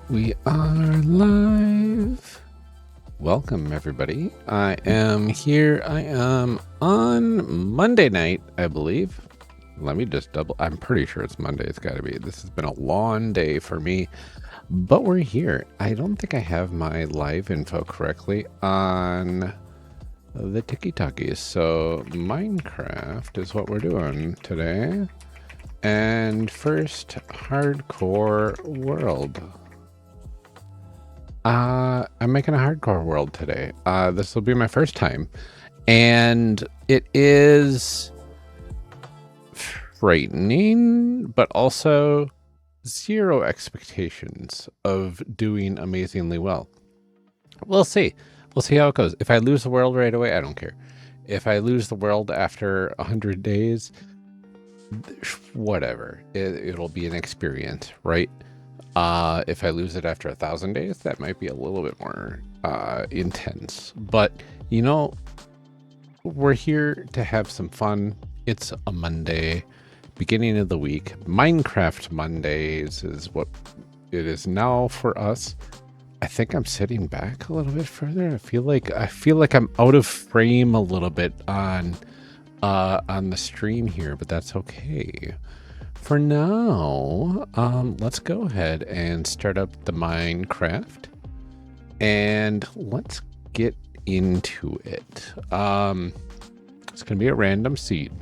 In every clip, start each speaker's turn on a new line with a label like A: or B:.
A: We are live. Welcome, everybody. I am here. I am on Monday night, I believe. Let me just double. I'm pretty sure it's Monday. It's got to be. This has been a long day for me, but we're here. I don't think I have my live info correctly on the Tiki-Takis. So Minecraft is what we're doing today. And first, hardcore world. I'm making a hardcore world today. This will be my first time, and it is frightening, but also zero expectations of doing amazingly well. We'll see. We'll see how it goes. If I lose the world right away, I don't care. If I lose the world after 100 days, whatever. It'll be an experience, right? If I lose it after 1,000 days, that might be a little bit more intense. But, you know, we're here to have some fun. It's a Monday, beginning of the week. Minecraft Mondays is what it is now for us. I think I'm sitting back a little bit further. I feel like I'm out of frame a little bit on the stream here, but that's okay. For now, let's go ahead and start up the Minecraft, and let's get into it. It's going to be a random seed,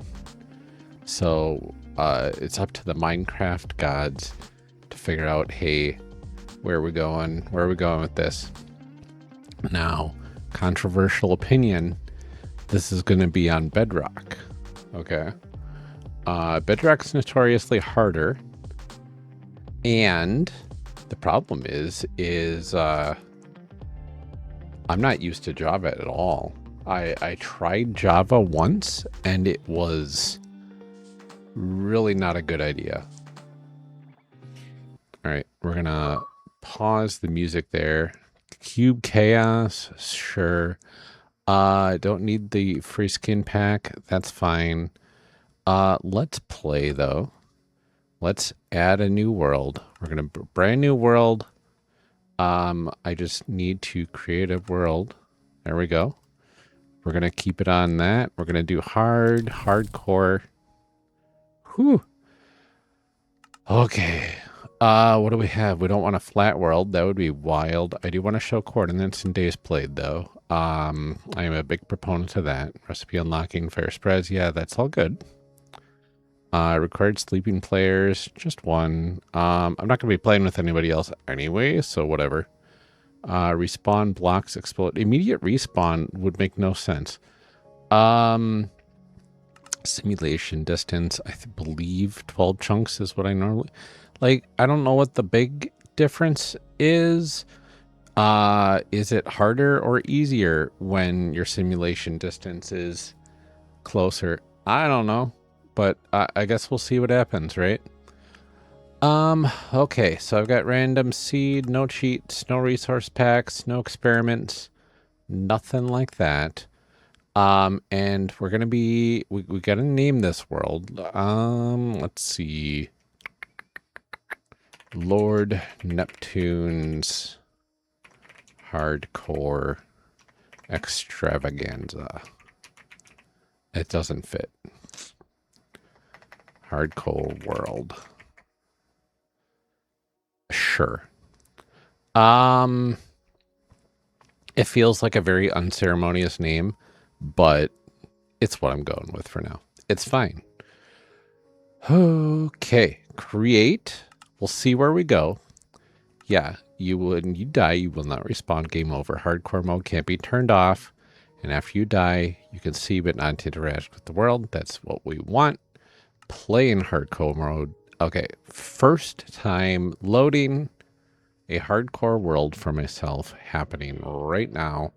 A: so it's up to the Minecraft gods to figure out, hey, where are we going? Where are we going with this? Now, controversial opinion, this is going to be on Bedrock, okay? Bedrock's notoriously harder, and the problem is I'm not used to Java at all. I tried Java once, and it was really not a good idea. All right, we're gonna pause the music there. Cube Chaos, sure. Don't need the free skin pack. That's fine. Let's play though. Let's add a new world. We're gonna brand new world. I just need to create a world. There we go. We're gonna keep it on that. We're gonna do hardcore. Whew. Okay. What do we have? We don't want a flat world. That would be wild. I do want to show coordinates and days played though. I am a big proponent of that. Recipe unlocking, fair spreads. Yeah, that's all good. Required sleeping players, just one. I'm not going to be playing with anybody else anyway, so whatever. Respawn blocks explode. Immediate respawn would make no sense. Simulation distance, I believe 12 chunks is what I normally... Like, I don't know what the big difference is. Is it harder or easier when your simulation distance is closer? I don't know. But I guess we'll see what happens, right? Okay, so I've got random seed, no cheats, no resource packs, no experiments, nothing like that. And we're gonna be, we gotta name this world. Let's see. Lord Neptune's Hardcore Extravaganza. It doesn't fit. Hardcore world. Sure. It feels like a very unceremonious name, but it's what I'm going with for now. It's fine. Okay, create. We'll see where we go. Yeah, when you die, you will not respawn. Game over. Hardcore mode can't be turned off. And after you die, you can see but not interact with the world. That's what we want. Play in hardcore mode. Okay, first time loading a hardcore world for myself happening right now.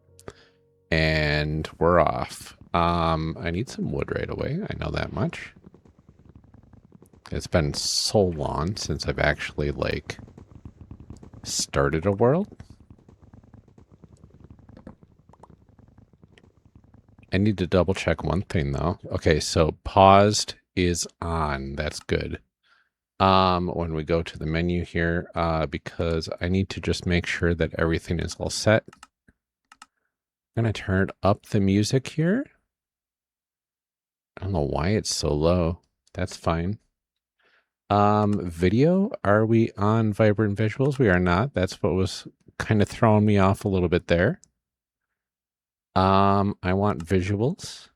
A: And we're off. I need some wood right away. I know that much. It's been so long since I've actually, like, started a world. I need to double check one thing, though. Okay, so paused is on. That's good. when we go to the menu here, because I need to just make sure that everything is all set. I'm going to turn up the music here. I don't know why it's so low. That's fine. Video, are we on Vibrant Visuals? We are not. That's what was kind of throwing me off a little bit there. I want visuals.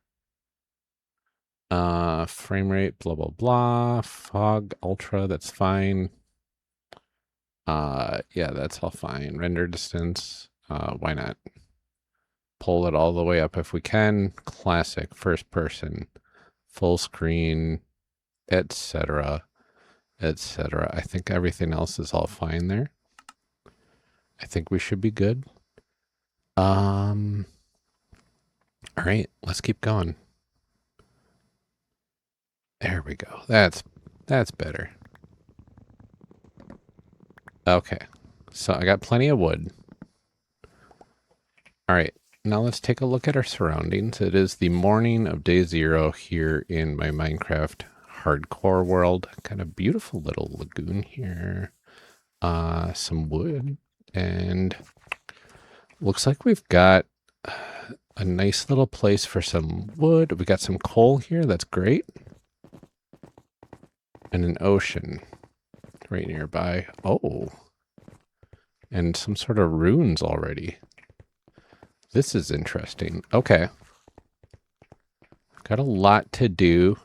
A: Frame rate, blah, blah, blah. Fog, ultra, that's fine. Yeah, that's all fine. Render distance, why not? Pull it all the way up if we can. Classic, first person, full screen, etc., etc. I think everything else is all fine there. I think we should be good. All right, let's keep going. There we go. That's better. Okay, so I got plenty of wood. All right, now let's take a look at our surroundings. It is the morning of day 0 here in my Minecraft hardcore world. Kind of beautiful little lagoon here. Some wood, and looks like we've got a nice little place for some wood. We got some coal here. That's great. And an ocean right nearby. Oh, and some sort of runes already. This is interesting. Okay. Got a lot to do.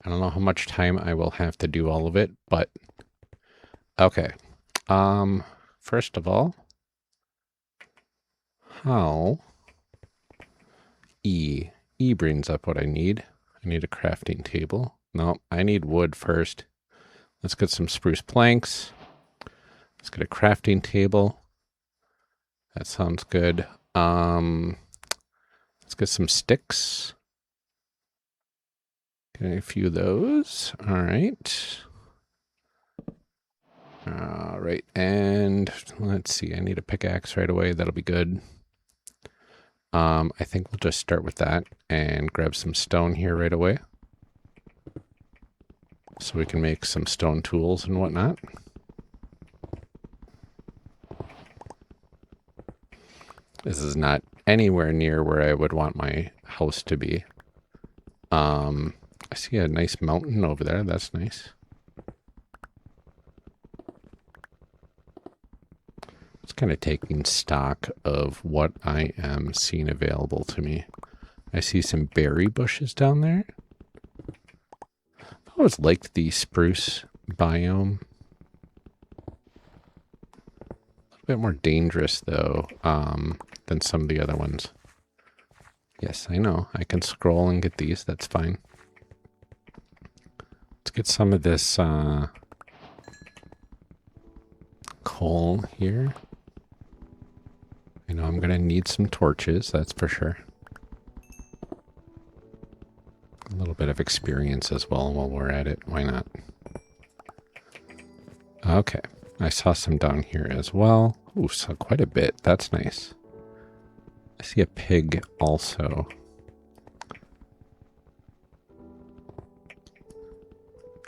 A: I don't know how much time I will have to do all of it, but okay. First of all, how E brings up what I need. I need a crafting table. No, I need wood first. Let's get some spruce planks. Let's get a crafting table. That sounds good. Let's get some sticks. Get a few of those. All right. All right. And let's see. I need a pickaxe right away. That'll be good. I think we'll just start with that and grab some stone here right away, so we can make some stone tools and whatnot. This is not anywhere near where I would want my house to be. I see a nice mountain over there. That's nice. It's kind of taking stock of what I am seeing available to me. I see some berry bushes down there. I always liked the spruce biome. A bit more dangerous, though, than some of the other ones. Yes, I know. I can scroll and get these. That's fine. Let's get some of this coal here. I know I'm going to need some torches, that's for sure. A little bit of experience as well while we're at it. Why not? Okay. I saw some down here as well. Ooh, so quite a bit. That's nice. I see a pig also.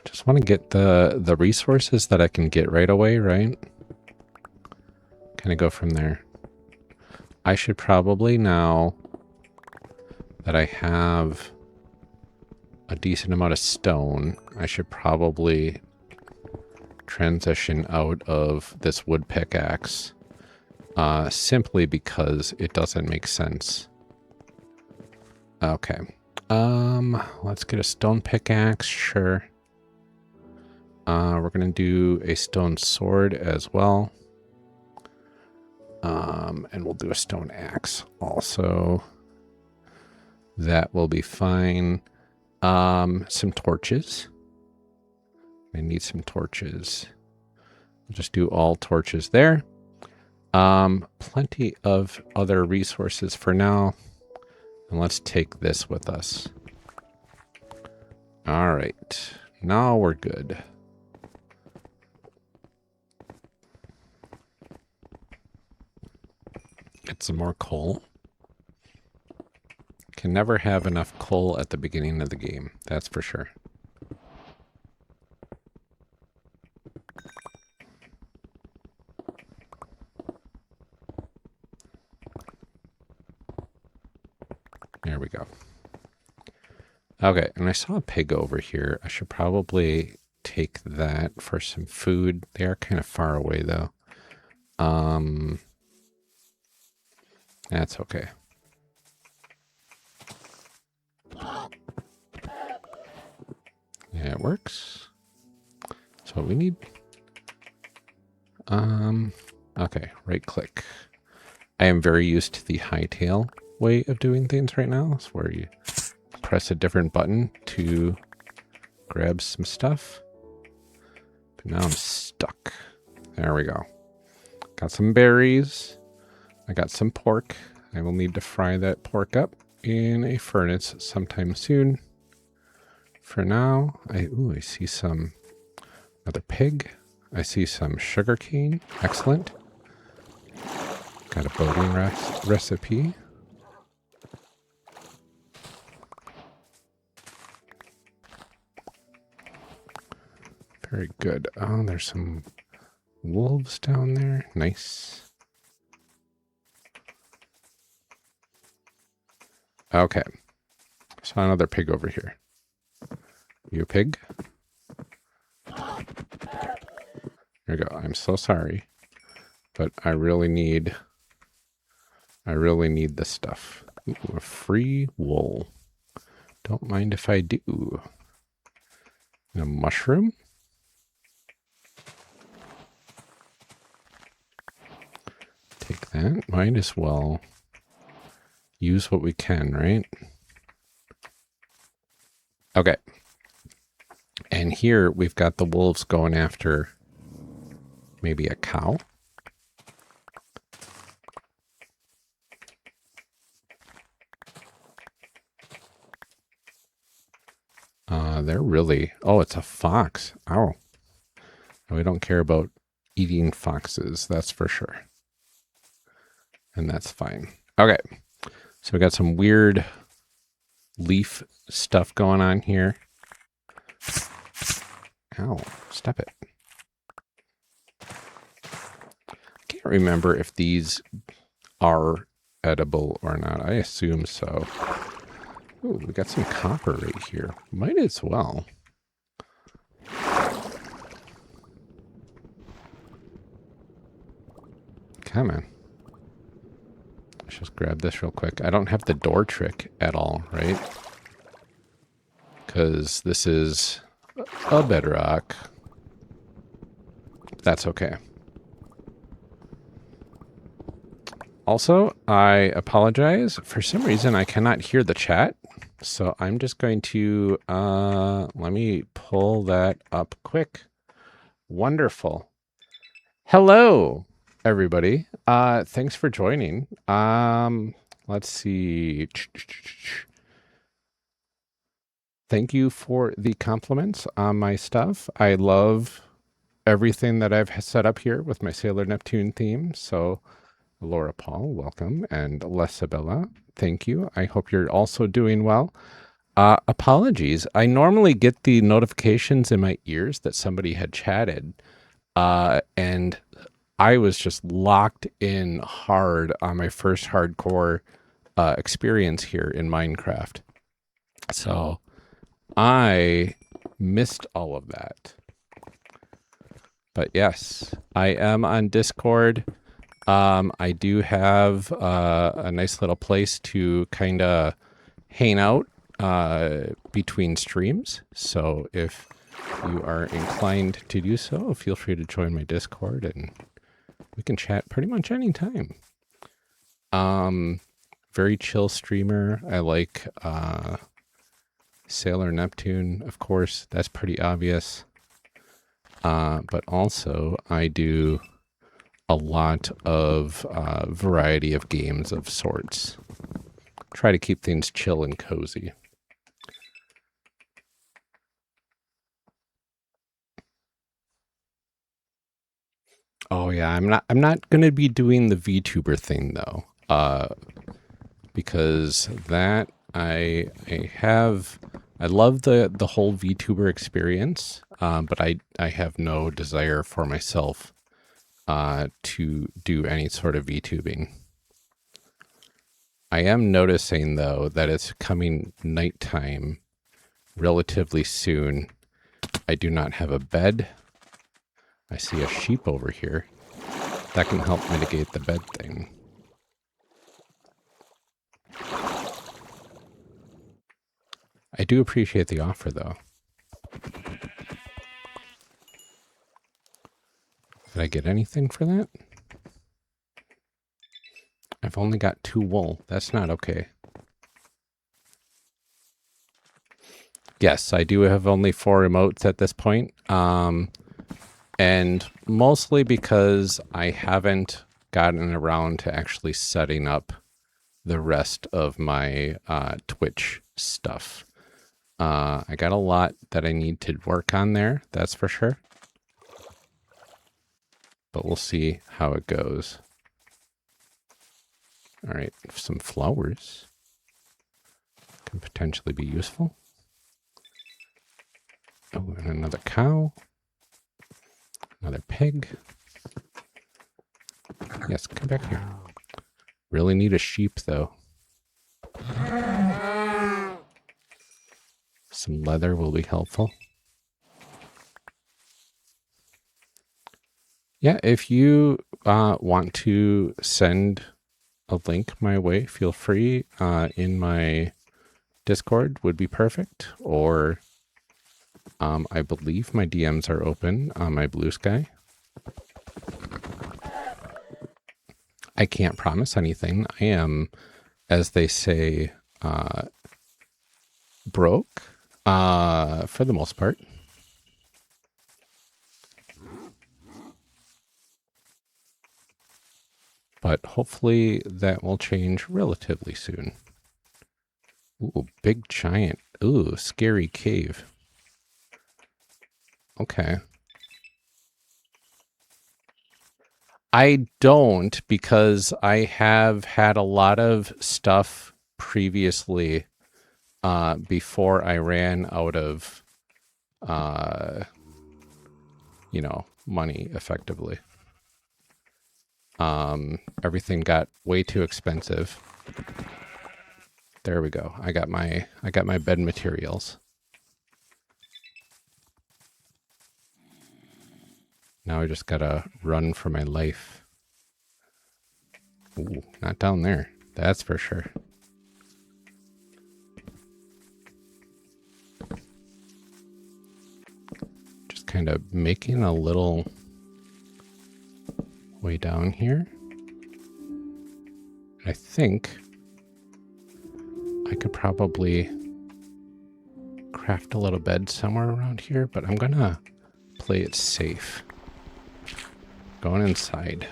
A: Just want to get the resources that I can get right away, right? Kind of go from there. I should probably, now that I have a decent amount of stone, I should probably transition out of this wood pickaxe, simply because it doesn't make sense. Okay. Let's get a stone pickaxe, sure. We're going to do a stone sword as well. And we'll do a stone axe also. That will be fine. Some torches. I need some torches. I'll just do all torches there. Plenty of other resources for now. And let's take this with us. All right. Now we're good. Get some more coal. Can never have enough coal at the beginning of the game. That's for sure. There we go. Okay, and I saw a pig over here. I should probably take that for some food. They are kind of far away, though. That's okay. Yeah, it works. That's what we need. Okay, right click. I am very used to the hightail way of doing things right now. It's where you press a different button to grab some stuff. But now I'm stuck. There we go. Got some berries. I got some pork. I will need to fry that pork up in a furnace sometime soon. For now, I see another pig. I see some sugar cane. Excellent. Got a boating recipe. Very good. Oh, there's some wolves down there. Nice. Okay. Saw another pig over here. You a pig? There we go. I'm so sorry, but I really need this stuff. Ooh, a free wool. Don't mind if I do. And a mushroom. Take that. Might as well use what we can, right? Okay. And here we've got the wolves going after maybe a cow. They're really... Oh, it's a fox. Ow. We don't care about eating foxes, that's for sure. And that's fine. Okay. So we got some weird leaf stuff going on here. Ow. Step it. Can't remember if these are edible or not. I assume so. Ooh, we got some copper right here. Might as well. Come on. Let's just grab this real quick. I don't have the door trick at all, right? Because this is a bedrock. That's okay. Also, I apologize. For some reason, I cannot hear the chat. So I'm just going to, let me pull that up quick. Wonderful. Hello, everybody. Thanks for joining. Let's see. Thank you for the compliments on my stuff. I love everything that I've set up here with my Sailor Neptune theme. So Laura Paul, welcome. And Lesabella, thank you. I hope you're also doing well. Apologies. I normally get the notifications in my ears that somebody had chatted. And I was just locked in hard on my first hardcore experience here in Minecraft. So I missed all of that. But yes, I am on Discord. I do have a nice little place to kind of hang out between streams. So if you are inclined to do so, feel free to join my Discord and we can chat pretty much anytime. Very chill streamer. I like Sailor Neptune, of course. That's pretty obvious. But also I do a lot of variety of games of sorts. Try to keep things chill and cozy. Oh yeah, I'm not going to be doing the VTuber thing though. Because that I love the whole VTuber experience, but I have no desire for myself to do any sort of VTubing. I am noticing, though, that it's coming nighttime relatively soon. I do not have a bed. I see a sheep over here. That can help mitigate the bed thing. I do appreciate the offer, though. Did I get anything for that? I've only got 2 wool. That's not okay. Yes, I do have only 4 emotes at this point. And mostly because I haven't gotten around to actually setting up the rest of my Twitch stuff. I got a lot that I need to work on there, that's for sure. But we'll see how it goes. All right, some flowers can potentially be useful. Oh, and another cow. Another pig. Yes, come back here. Really need a sheep, though. Some leather will be helpful. Yeah, if you want to send a link my way, feel free. In my Discord would be perfect. Or I believe my DMs are open on my Blue Sky. I can't promise anything. I am, as they say, broke for the most part. But hopefully that will change relatively soon. Ooh, big giant. Ooh, scary cave. Okay. I don't, because I have had a lot of stuff previously before I ran out of, you know, money effectively. Everything got way too expensive. There we go. I got my bed materials. Now I just gotta run for my life. Ooh, not down there. That's for sure. Just kind of making a little way down here. I think I could probably craft a little bed somewhere around here, but I'm gonna play it safe. Going inside.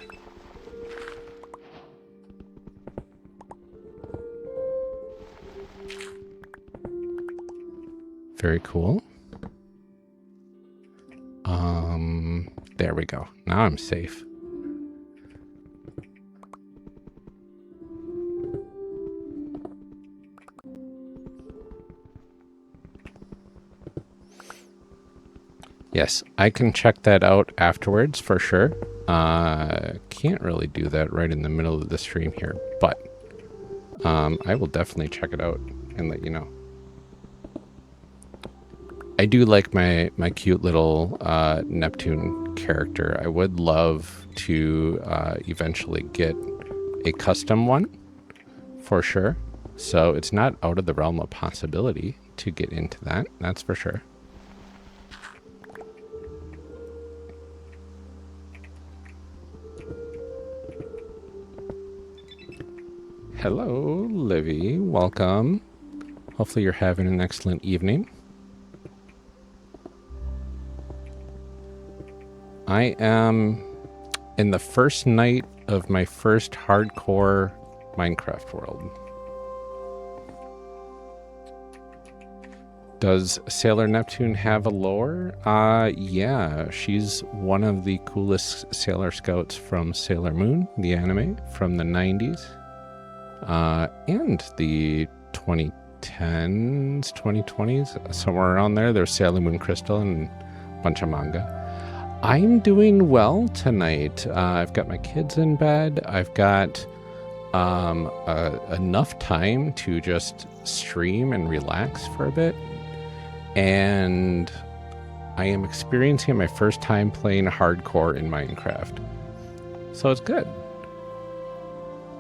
A: Very cool. There we go. Now I'm safe. Yes, I can check that out afterwards for sure. Can't really do that right in the middle of the stream here, but I will definitely check it out and let you know. I do like my cute little Neptune character. I would love to eventually get a custom one for sure. So it's not out of the realm of possibility to get into that. That's for sure. Hello, Livy. Welcome. Hopefully you're having an excellent evening. I am in the first night of my first hardcore Minecraft world. Does Sailor Neptune have a lore? Yeah, she's one of the coolest Sailor Scouts from Sailor Moon, the anime from the 90s. And the 2010s, 2020s, somewhere around there. There's Sailor Moon Crystal and a bunch of manga. I'm doing well tonight. I've got my kids in bed. I've got enough time to just stream and relax for a bit. And I am experiencing my first time playing hardcore in Minecraft. So it's good.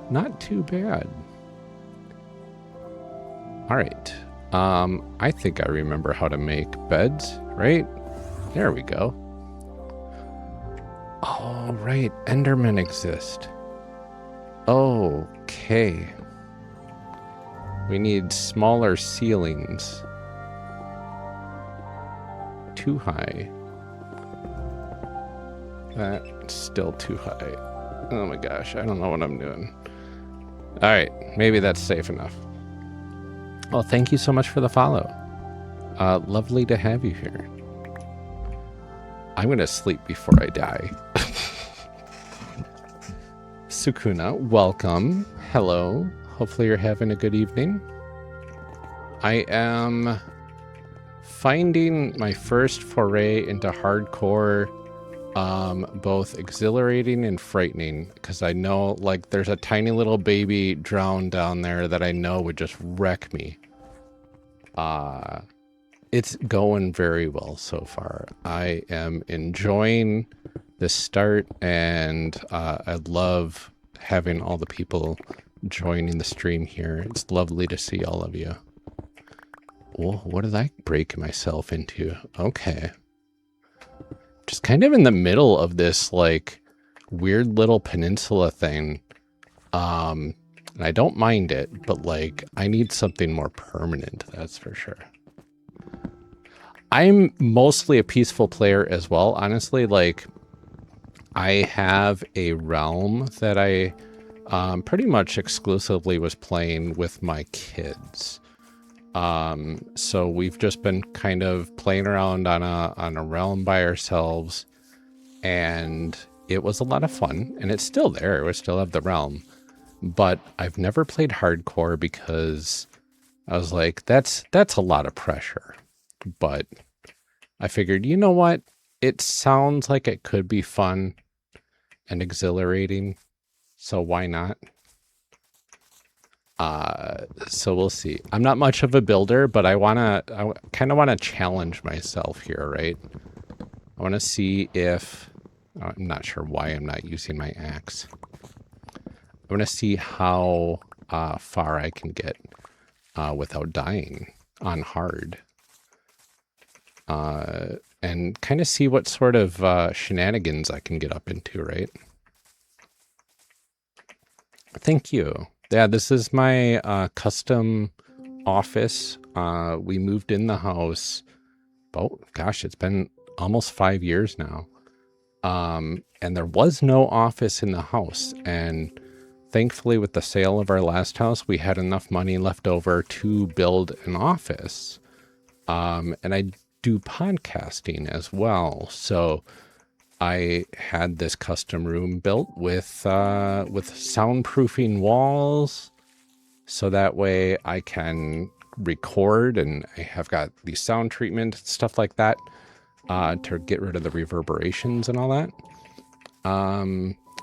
A: Not too bad. All right. I think I remember how to make beds, right? There we go. Oh, right. Endermen exist. Okay. We need smaller ceilings. Too high. That's still too high. Oh my gosh, I don't know what I'm doing. All right, maybe that's safe enough. Well, thank you so much for the follow. Lovely to have you here. I'm going to sleep before I die. Sukuna, welcome. Hello. Hopefully you're having a good evening. I am finding my first foray into hardcore both exhilarating and frightening, because I know, like, there's a tiny little baby drowned down there that I know would just wreck me. It's going very well so far. I am enjoying the start, and I love having all the people joining the stream here. It's lovely to see all of you. Oh, what did I break myself into? Okay. Just kind of in the middle of this, like, weird little peninsula thing. And I don't mind it, but, like, I need something more permanent, that's for sure. I'm mostly a peaceful player as well, honestly. Like, I have a realm that I pretty much exclusively was playing with my kids. So we've just been kind of playing around on a realm by ourselves, and it was a lot of fun, and it's still there. We still have the realm, but I've never played hardcore because I was like, that's a lot of pressure. But I figured, you know what? It sounds like it could be fun and exhilarating, so why not? So we'll see. I'm not much of a builder, but I kind of want to challenge myself here, right? I want to see if, I'm not sure why I'm not using my axe. I want to see how far I can get without dying on hard. And kind of see what sort of shenanigans I can get up into, right? Thank you. Yeah, this is my custom office. We moved in the house, oh gosh, it's been almost 5 years now. And there was no office in the house. And thankfully, with the sale of our last house, we had enough money left over to build an office. And I do podcasting as well. So I had this custom room built with soundproofing walls, so that way I can record, and I have got the sound treatment, stuff like that, to get rid of the reverberations and all that.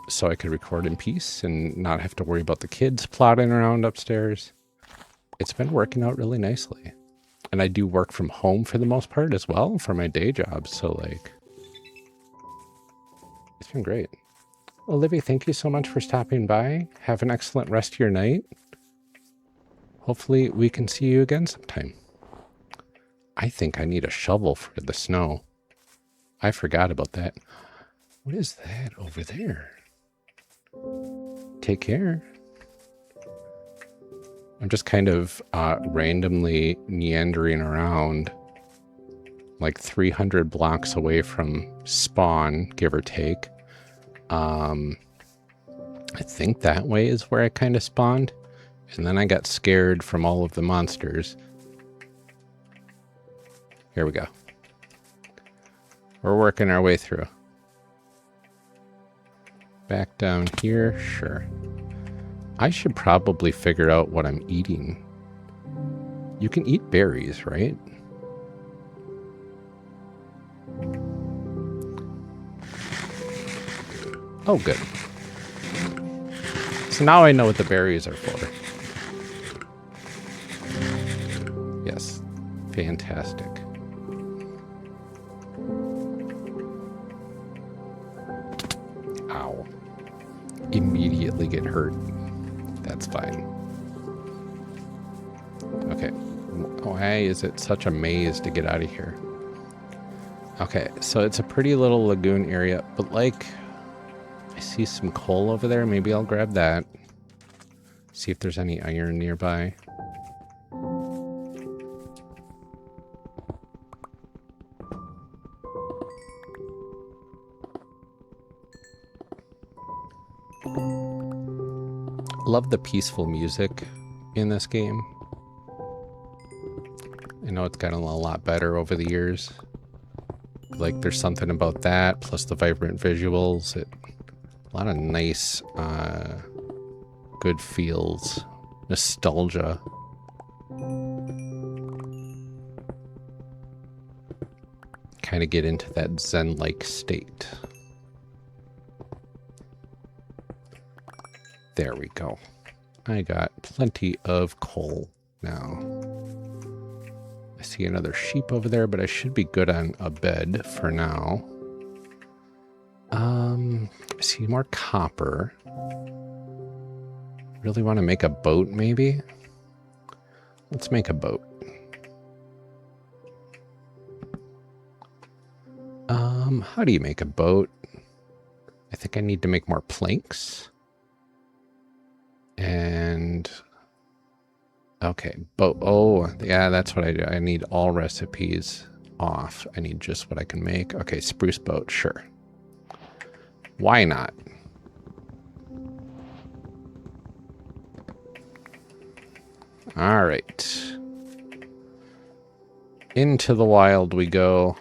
A: So I could record in peace and not have to worry about the kids plodding around upstairs. It's been working out really nicely. And I do work from home for the most part as well for my day job, so like, it's been great. Olivia, thank you so much for stopping by. Have an excellent rest of your night. Hopefully we can see you again sometime. I think I need a shovel for the snow. I forgot about that. What is that over there? Take care. I'm just kind of randomly meandering around, like 300 blocks away from spawn, give or take. I think that way is where I kind of spawned, and then I got scared from all of the monsters. Here we go. We're working our way through. Back down here, sure. I should probably figure out what I'm eating. You can eat berries, right? Oh, good. So now I know what the berries are for. Yes. Fantastic. Ow. Immediately get hurt. That's fine. Okay. Why is it such a maze to get out of here? Okay, so it's a pretty little lagoon area, but like, I see some coal over there. Maybe I'll grab that. See if there's any iron nearby. Love the peaceful music in this game. I know it's gotten a lot better over the years. Like, there's something about that, plus the vibrant visuals. A lot of nice, good feels. Nostalgia. Kind of get into that zen-like state. There we go. I got plenty of coal now. I see another sheep over there, but I should be good on a bed for now. I see more copper. Really want to make a boat, maybe? Let's make a boat. How do you make a boat? I think I need to make more planks. And... okay, boat. Oh, yeah, that's what I do. I need all recipes off. I need just what I can make. Okay, spruce boat, sure. Why not? All right. Into the wild we go.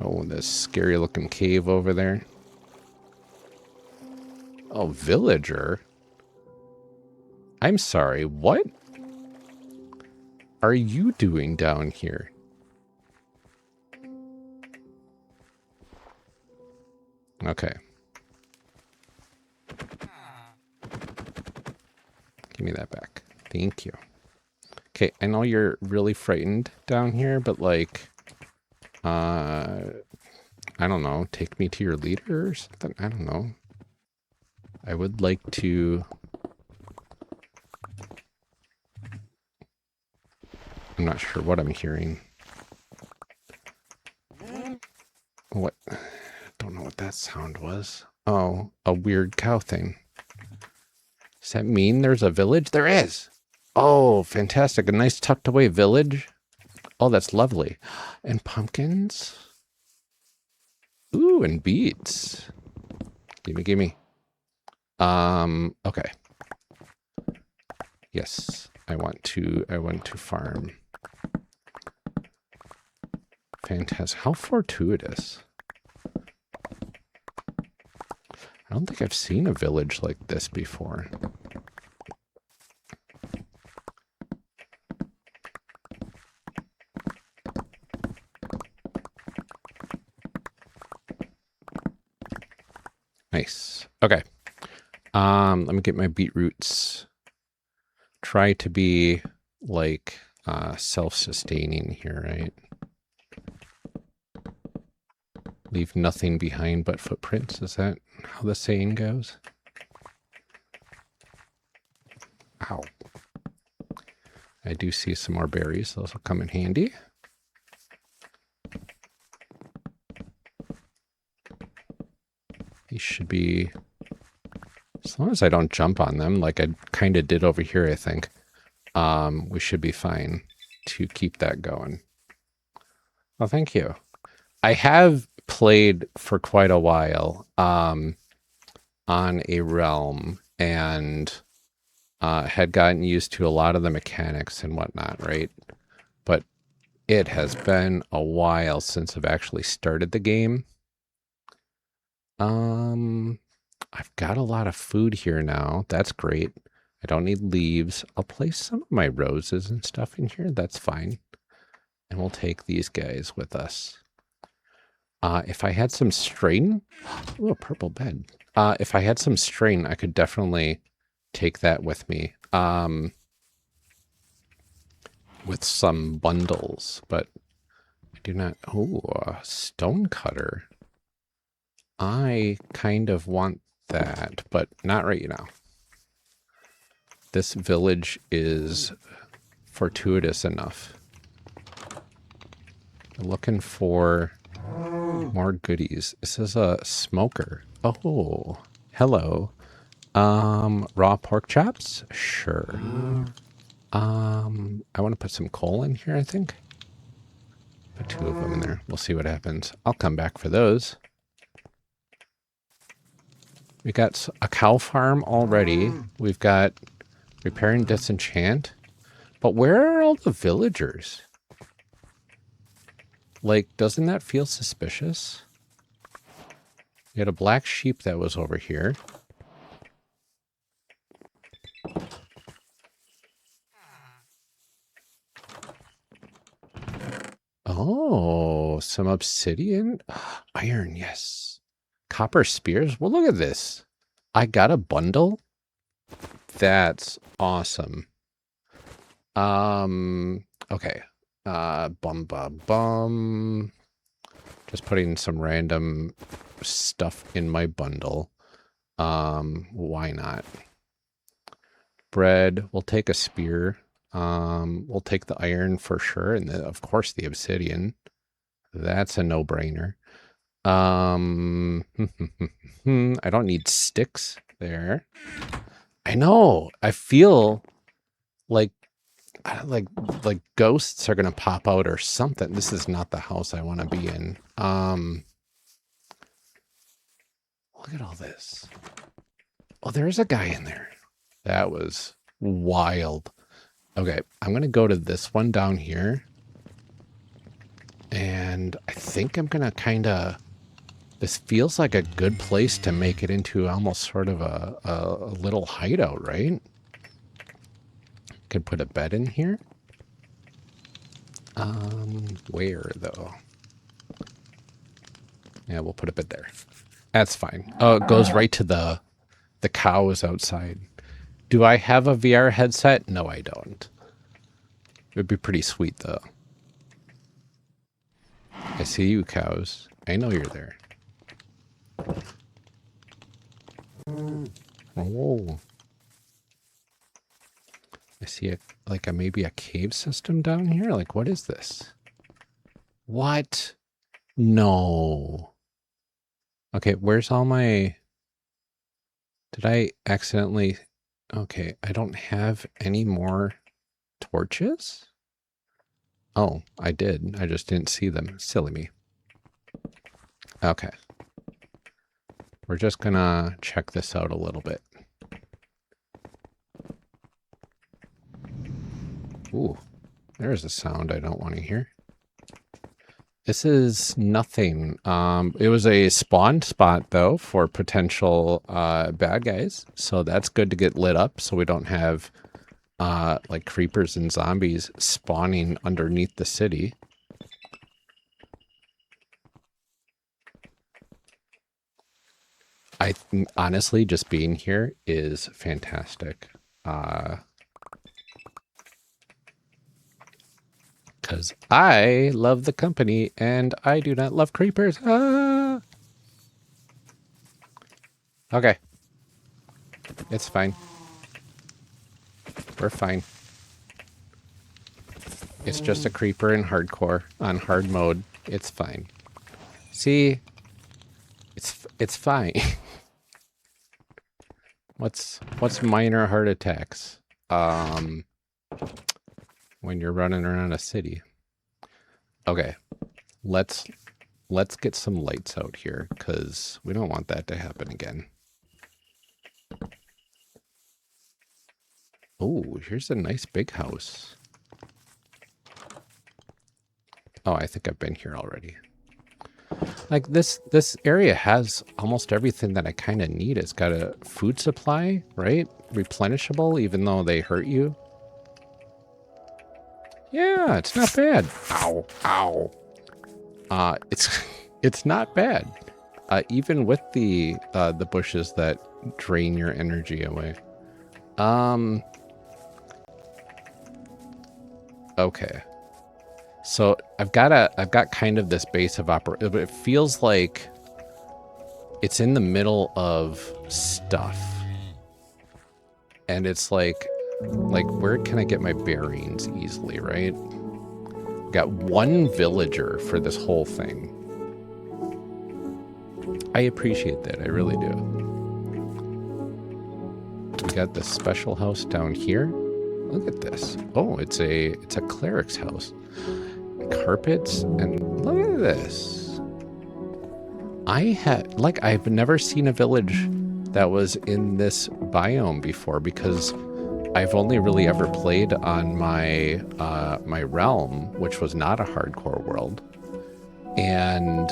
A: Oh, this scary looking cave over there. Oh, villager? I'm sorry, what are you doing down here? Okay. Give me that back. Thank you. Okay, I know you're really frightened down here, but like, I don't know, take me to your leader or something? I don't know. I would like to... I'm not sure what I'm hearing. What? Don't know what that sound was. Oh, a weird cow thing. Does that mean there's a village? There is! Oh, fantastic. A nice tucked away village. Oh, that's lovely. And pumpkins? Ooh, and beets. Gimme, gimme. Okay. Yes, I want to farm. Fantastic. How fortuitous. I don't think I've seen a village like this before. Nice. Okay. Let me get my beetroots. Try to be like self-sustaining here, right? Leave nothing behind but footprints. Is that how the saying goes? Ow. I do see some more berries. Those will come in handy. These should be... as long as I don't jump on them, like I kind of did over here, I think, we should be fine to keep that going. Well, thank you. I have played for quite a while on a Realm and had gotten used to a lot of the mechanics and whatnot, right? But it has been a while since I've actually started the game. I've got a lot of food here now. That's great. I don't need leaves. I'll place some of my roses and stuff in here. That's fine. And we'll take these guys with us. If I had some string... ooh, a purple bed. If I had some string, I could definitely take that with me. With some bundles, but I do not. Oh, a stone cutter. I kind of want that, but not right now. This village is fortuitous enough. I'm looking for more goodies. This is a smoker. Oh, hello. Raw pork chops? Sure. I want to put some coal in here, I think. Put 2 of them in there. We'll see what happens. I'll come back for those. We got a cow farm already. We've got repair and disenchant. But where are all the villagers? Like, doesn't that feel suspicious? We had a black sheep that was over here. Oh, some obsidian? Iron, yes. Copper spears? Well, look at this. I got a bundle? That's awesome. Okay. Bum. Just putting some random stuff in my bundle. Why not? Bread. We'll take a spear. We'll take the iron for sure. And of course the obsidian. That's a no-brainer. I don't need sticks there. I know. I feel like ghosts are gonna pop out or something. This is not the house I want to be in. Look at all this. Oh, there's a guy in there. That was wild. Okay, I'm gonna go to this one down here. And I think I'm gonna kind of... This feels like a good place to make it into almost sort of a little hideout, right? Could put a bed in here. Where though? Yeah, we'll put a bed there. That's fine. Oh, it goes right to the cows outside. Do I have a VR headset? No, I don't. It would be pretty sweet though. I see you, cows. I know you're there. Oh. I see maybe a cave system down here. Like, what is this? What? No. Okay, where's all my... Did I accidentally... Okay, I don't have any more torches? Oh, I did. I just didn't see them. Silly me. Okay. We're just gonna check this out a little bit. Ooh, there's a sound I don't want to hear. This is nothing. It was a spawn spot, though, for potential bad guys. So that's good to get lit up so we don't have like creepers and zombies spawning underneath the city. I think, honestly, just being here is fantastic. Because I love the company and I do not love creepers. Ah! Okay. It's fine. We're fine. It's just a creeper in hardcore on hard mode. It's fine. See? It's fine. What's minor heart attacks? When you're running around a city. Okay. Let's get some lights out here because we don't want that to happen again. Oh, here's a nice big house. Oh, I think I've been here already. Like this area has almost everything that I kind of need. It's got a food supply, right? Replenishable, even though they hurt you. Yeah, it's not bad. Ow, ow. It's not bad. even with the bushes that drain your energy away. Okay. So I've got kind of this base of but it feels like it's in the middle of stuff. And it's like where can I get my bearings easily, right? Got one villager for this whole thing. I appreciate that, I really do. We got this special house down here. Look at this. Oh, it's a cleric's house. Carpets, and look at this. I've never seen a village that was in this biome before, because I've only really ever played on my my realm, which was not a hardcore world, and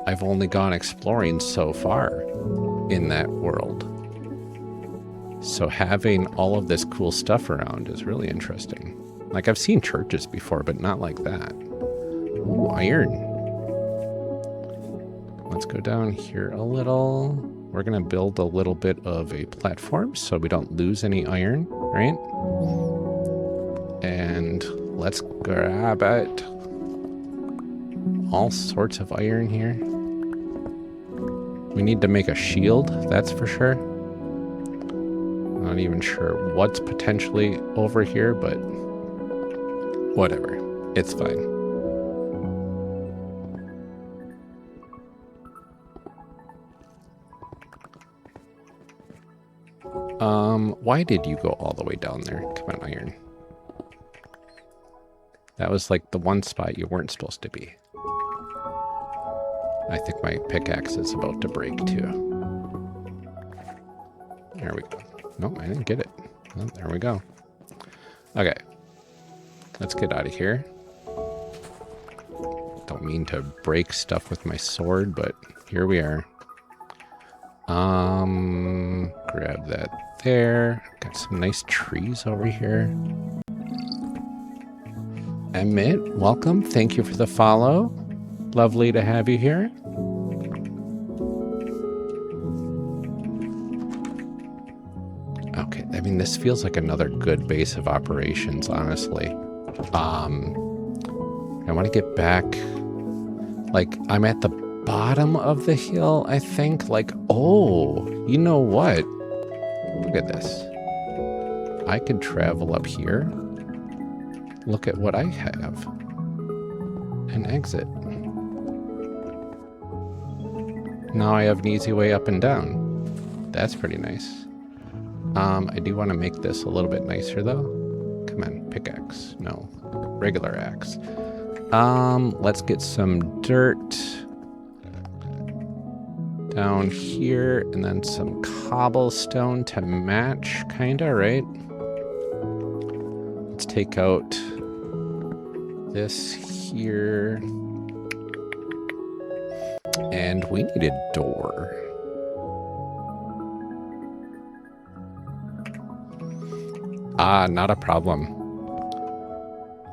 A: I've only gone exploring so far in that world. So having all of this cool stuff around is really interesting. Like, I've seen churches before, but not like that. Ooh, iron. Let's go down here a little. We're going to build a little bit of a platform so we don't lose any iron, right? And let's grab it. All sorts of iron here. We need to make a shield, that's for sure. Not even sure what's potentially over here, but whatever. It's fine. Why did you go all the way down there? Come on, iron. That was like the one spot you weren't supposed to be. I think my pickaxe is about to break too. There we go. Nope, I didn't get it. Oh, there we go. Okay. Let's get out of here. Don't mean to break stuff with my sword, but here we are. Grab that there. Got some nice trees over here. Emmett, welcome. Thank you for the follow. Lovely to have you here. Okay, I mean, this feels like another good base of operations, honestly. I want to get back. Like, I'm at the bottom of the hill, I think. Like, oh, you know what? Look at this. I could travel up here. Look at what I have. And exit. Now I have an easy way up and down. That's pretty nice. I do want to make this a little bit nicer, though. Come on, pickaxe. No, regular axe. Let's get some dirt down here, and then some cobblestone to match, kinda, right? Let's take out this here. And we need a door. Not a problem.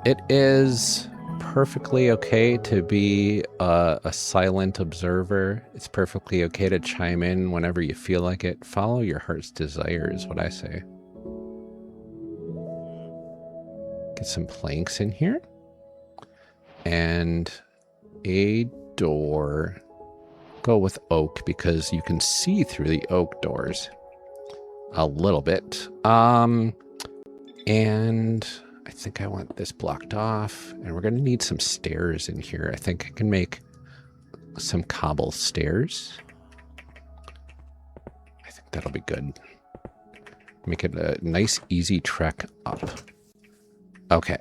A: It is perfectly okay to be a silent observer. It's perfectly okay to chime in whenever you feel like it. Follow your heart's desire is what I say. Get some planks in here. And a door. Go with oak because you can see through the oak doors a little bit. And I think I want this blocked off, and we're going to need some stairs in here. I think I can make some cobble stairs. I think that'll be good. Make it a nice, easy trek up. Okay,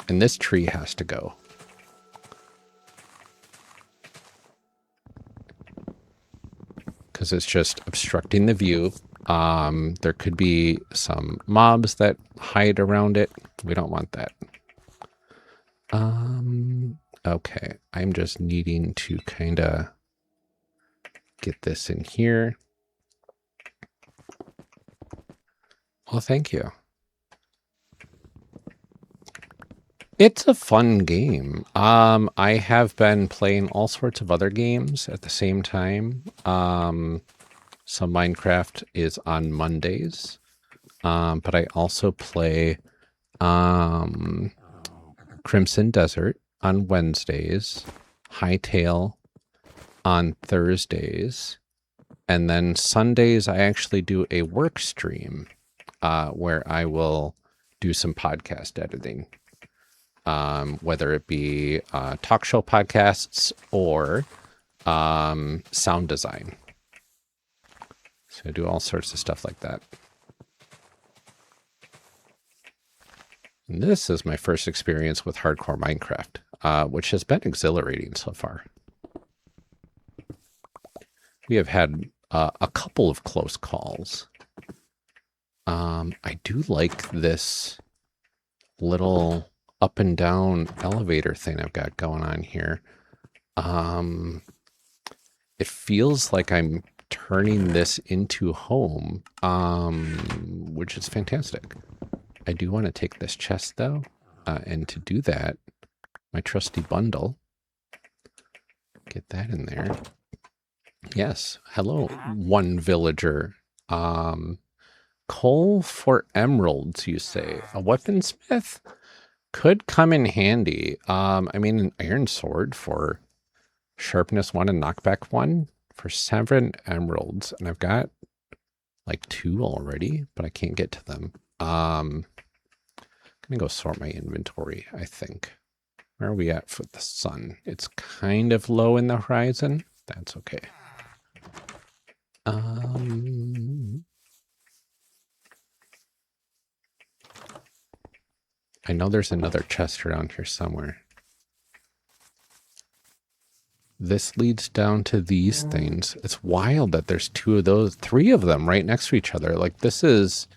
A: and this tree has to go. Because it's just obstructing the view. There could be some mobs that hide around it. We don't want that. Okay, I'm just needing to kind of get this in here. Well, thank you. It's a fun game. I have been playing all sorts of other games at the same time. So Minecraft is on Mondays, but I also play Crimson Desert on Wednesdays, Hightail on Thursdays, and then Sundays I actually do a work stream where I will do some podcast editing, whether it be talk show podcasts or sound design. So I do all sorts of stuff like that. And this is my first experience with hardcore Minecraft, which has been exhilarating so far. We have had a couple of close calls. I do like this little up and down elevator thing I've got going on here. It feels like I'm turning this into home, which is fantastic. I do want to take this chest though, and to do that, my trusty bundle, get that in there. Yes, hello, one villager. Coal for emeralds, you say? A weaponsmith? Could come in handy. I mean, an iron sword for sharpness 1 and knockback 1 for 7 emeralds. And I've got like 2 already, but I can't get to them. I'm going to go sort my inventory, I think. Where are we at for the sun? It's kind of low in the horizon. That's okay. I know there's another chest around here somewhere. This leads down to these things. It's wild that there's 2 of those, 3 of them right next to each other. Like this is,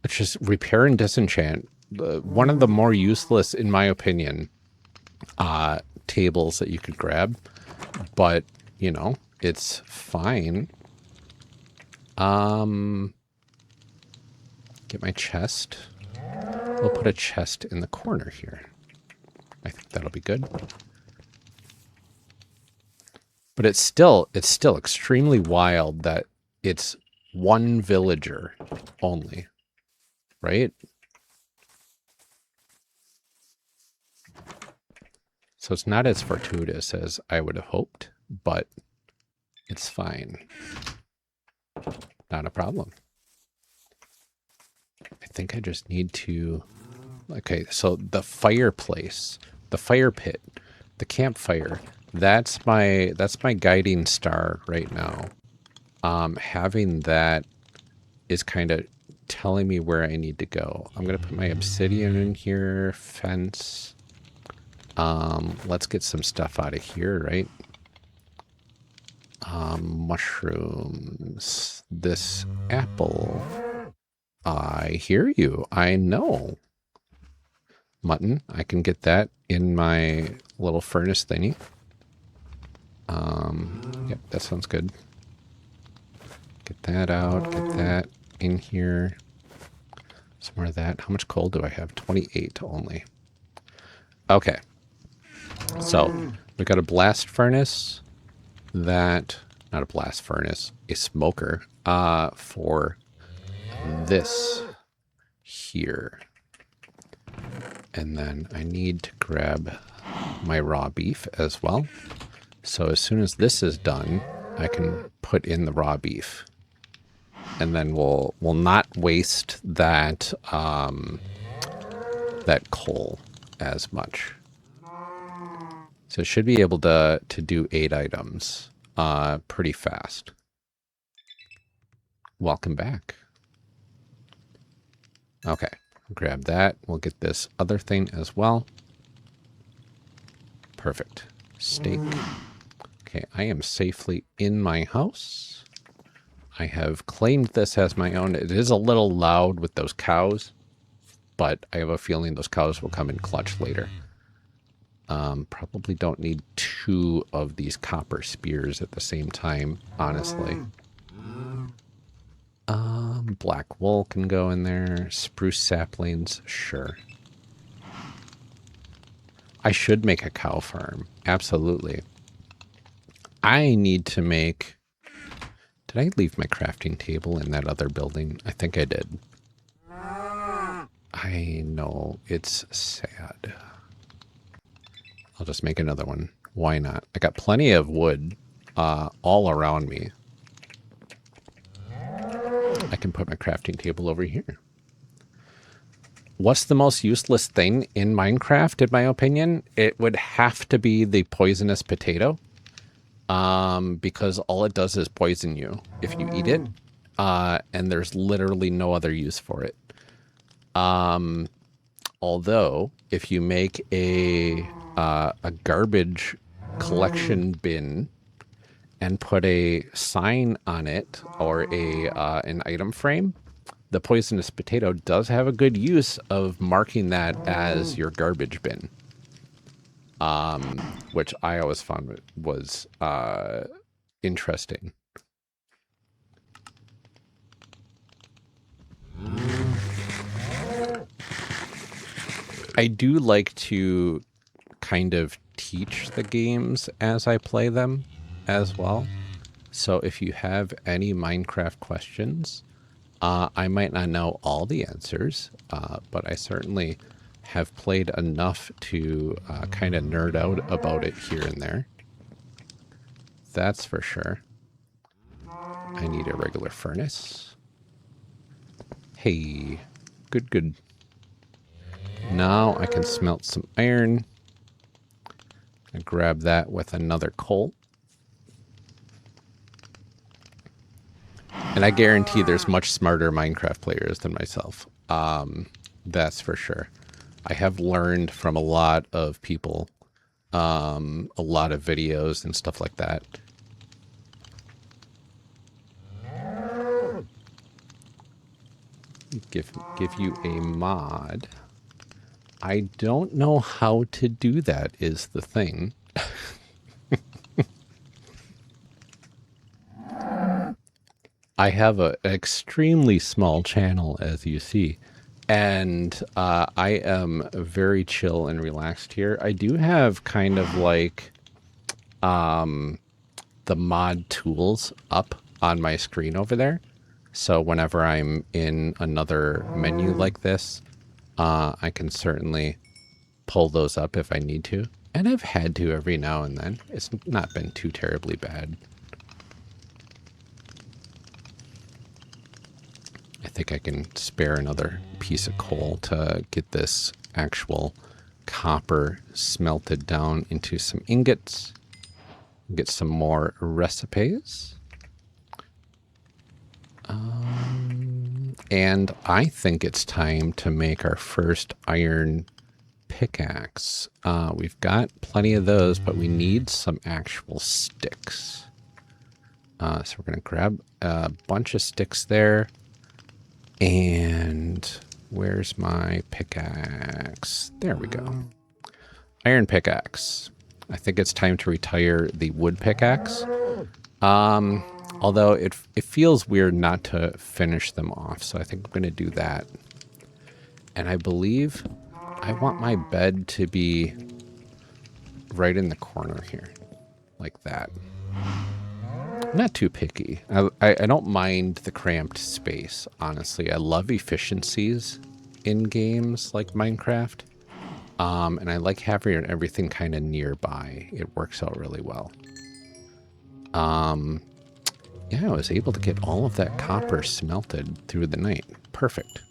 A: it's just repair and disenchant. One of the more useless, in my opinion, tables that you could grab. But, you know, it's fine. Get my chest. We'll put a chest in the corner here. I think that'll be good. But it's still extremely wild that it's one villager only, right? So it's not as fortuitous as I would have hoped, but it's fine. Not a problem. I think I just need to... Okay, so the fireplace, the fire pit, the campfire, that's my guiding star right now. Having that is kind of telling me where I need to go. I'm going to put my obsidian in here, fence. Let's get some stuff out of here, right? Mushrooms. This apple. I hear you. I know. Mutton. I can get that in my little furnace thingy. Yep, that sounds good. Get that out. Get that in here. Some more of that. How much coal do I have? 28 only. Okay. So, we got a blast furnace. That, not a blast furnace, a smoker, for this here. And then I need to grab my raw beef as well. So as soon as this is done, I can put in the raw beef. And then we'll not waste that that coal as much. So it should be able to do 8 items pretty fast. Welcome back. Okay, grab that. We'll get this other thing as well. Perfect. Steak. Okay, I am safely in my house. I have claimed this as my own. It is a little loud with those cows, but I have a feeling those cows will come in clutch later. Probably don't need 2 of these copper spears at the same time, honestly. Black wool can go in there. Spruce saplings, sure. I should make a cow farm. Absolutely. I need to make... Did I leave my crafting table in that other building? I think I did. I know. It's sad. I'll just make another one. Why not? I got plenty of wood all around me. I can put my crafting table over here. What's the most useless thing in Minecraft, in my opinion? It would have to be the poisonous potato. Because all it does is poison you if you eat it. And there's literally no other use for it. Although, if you make a garbage collection bin and put a sign on it or an item frame, the poisonous potato does have a good use of marking that as your garbage bin. Which I always found was interesting. I do like to kind of teach the games as I play them as well. So if you have any Minecraft questions, I might not know all the answers, but I certainly have played enough to kind of nerd out about it here and there. That's for sure. I need a regular furnace. Hey, good, good. Now I can smelt some iron. I grab that with another coal. And I guarantee there's much smarter Minecraft players than myself. That's for sure. I have learned from a lot of people, a lot of videos and stuff like that. Give you a mod. I don't know how to do that is the thing. I have an extremely small channel, as you see, and I am very chill and relaxed here. I do have kind of like the mod tools up on my screen over there. So whenever I'm in another menu like this, I can certainly pull those up if I need to. And I've had to every now and then. It's not been too terribly bad. I think I can spare another piece of coal to get this actual copper smelted down into some ingots. Get some more recipes. And I think it's time to make our first iron pickaxe. We've got plenty of those, but we need some actual sticks. So we're going to grab a bunch of sticks there. And where's my pickaxe? There we go. Iron pickaxe. I think it's time to retire the wood pickaxe. Although it feels weird not to finish them off, so I think I'm going to do that. And I believe I want my bed to be right in the corner here, like that. I'm not too picky. I don't mind the cramped space, honestly. I love efficiencies in games like Minecraft. And I like having everything kind of nearby. It works out really well. Yeah, I was able to get all of that copper smelted through the night. Perfect.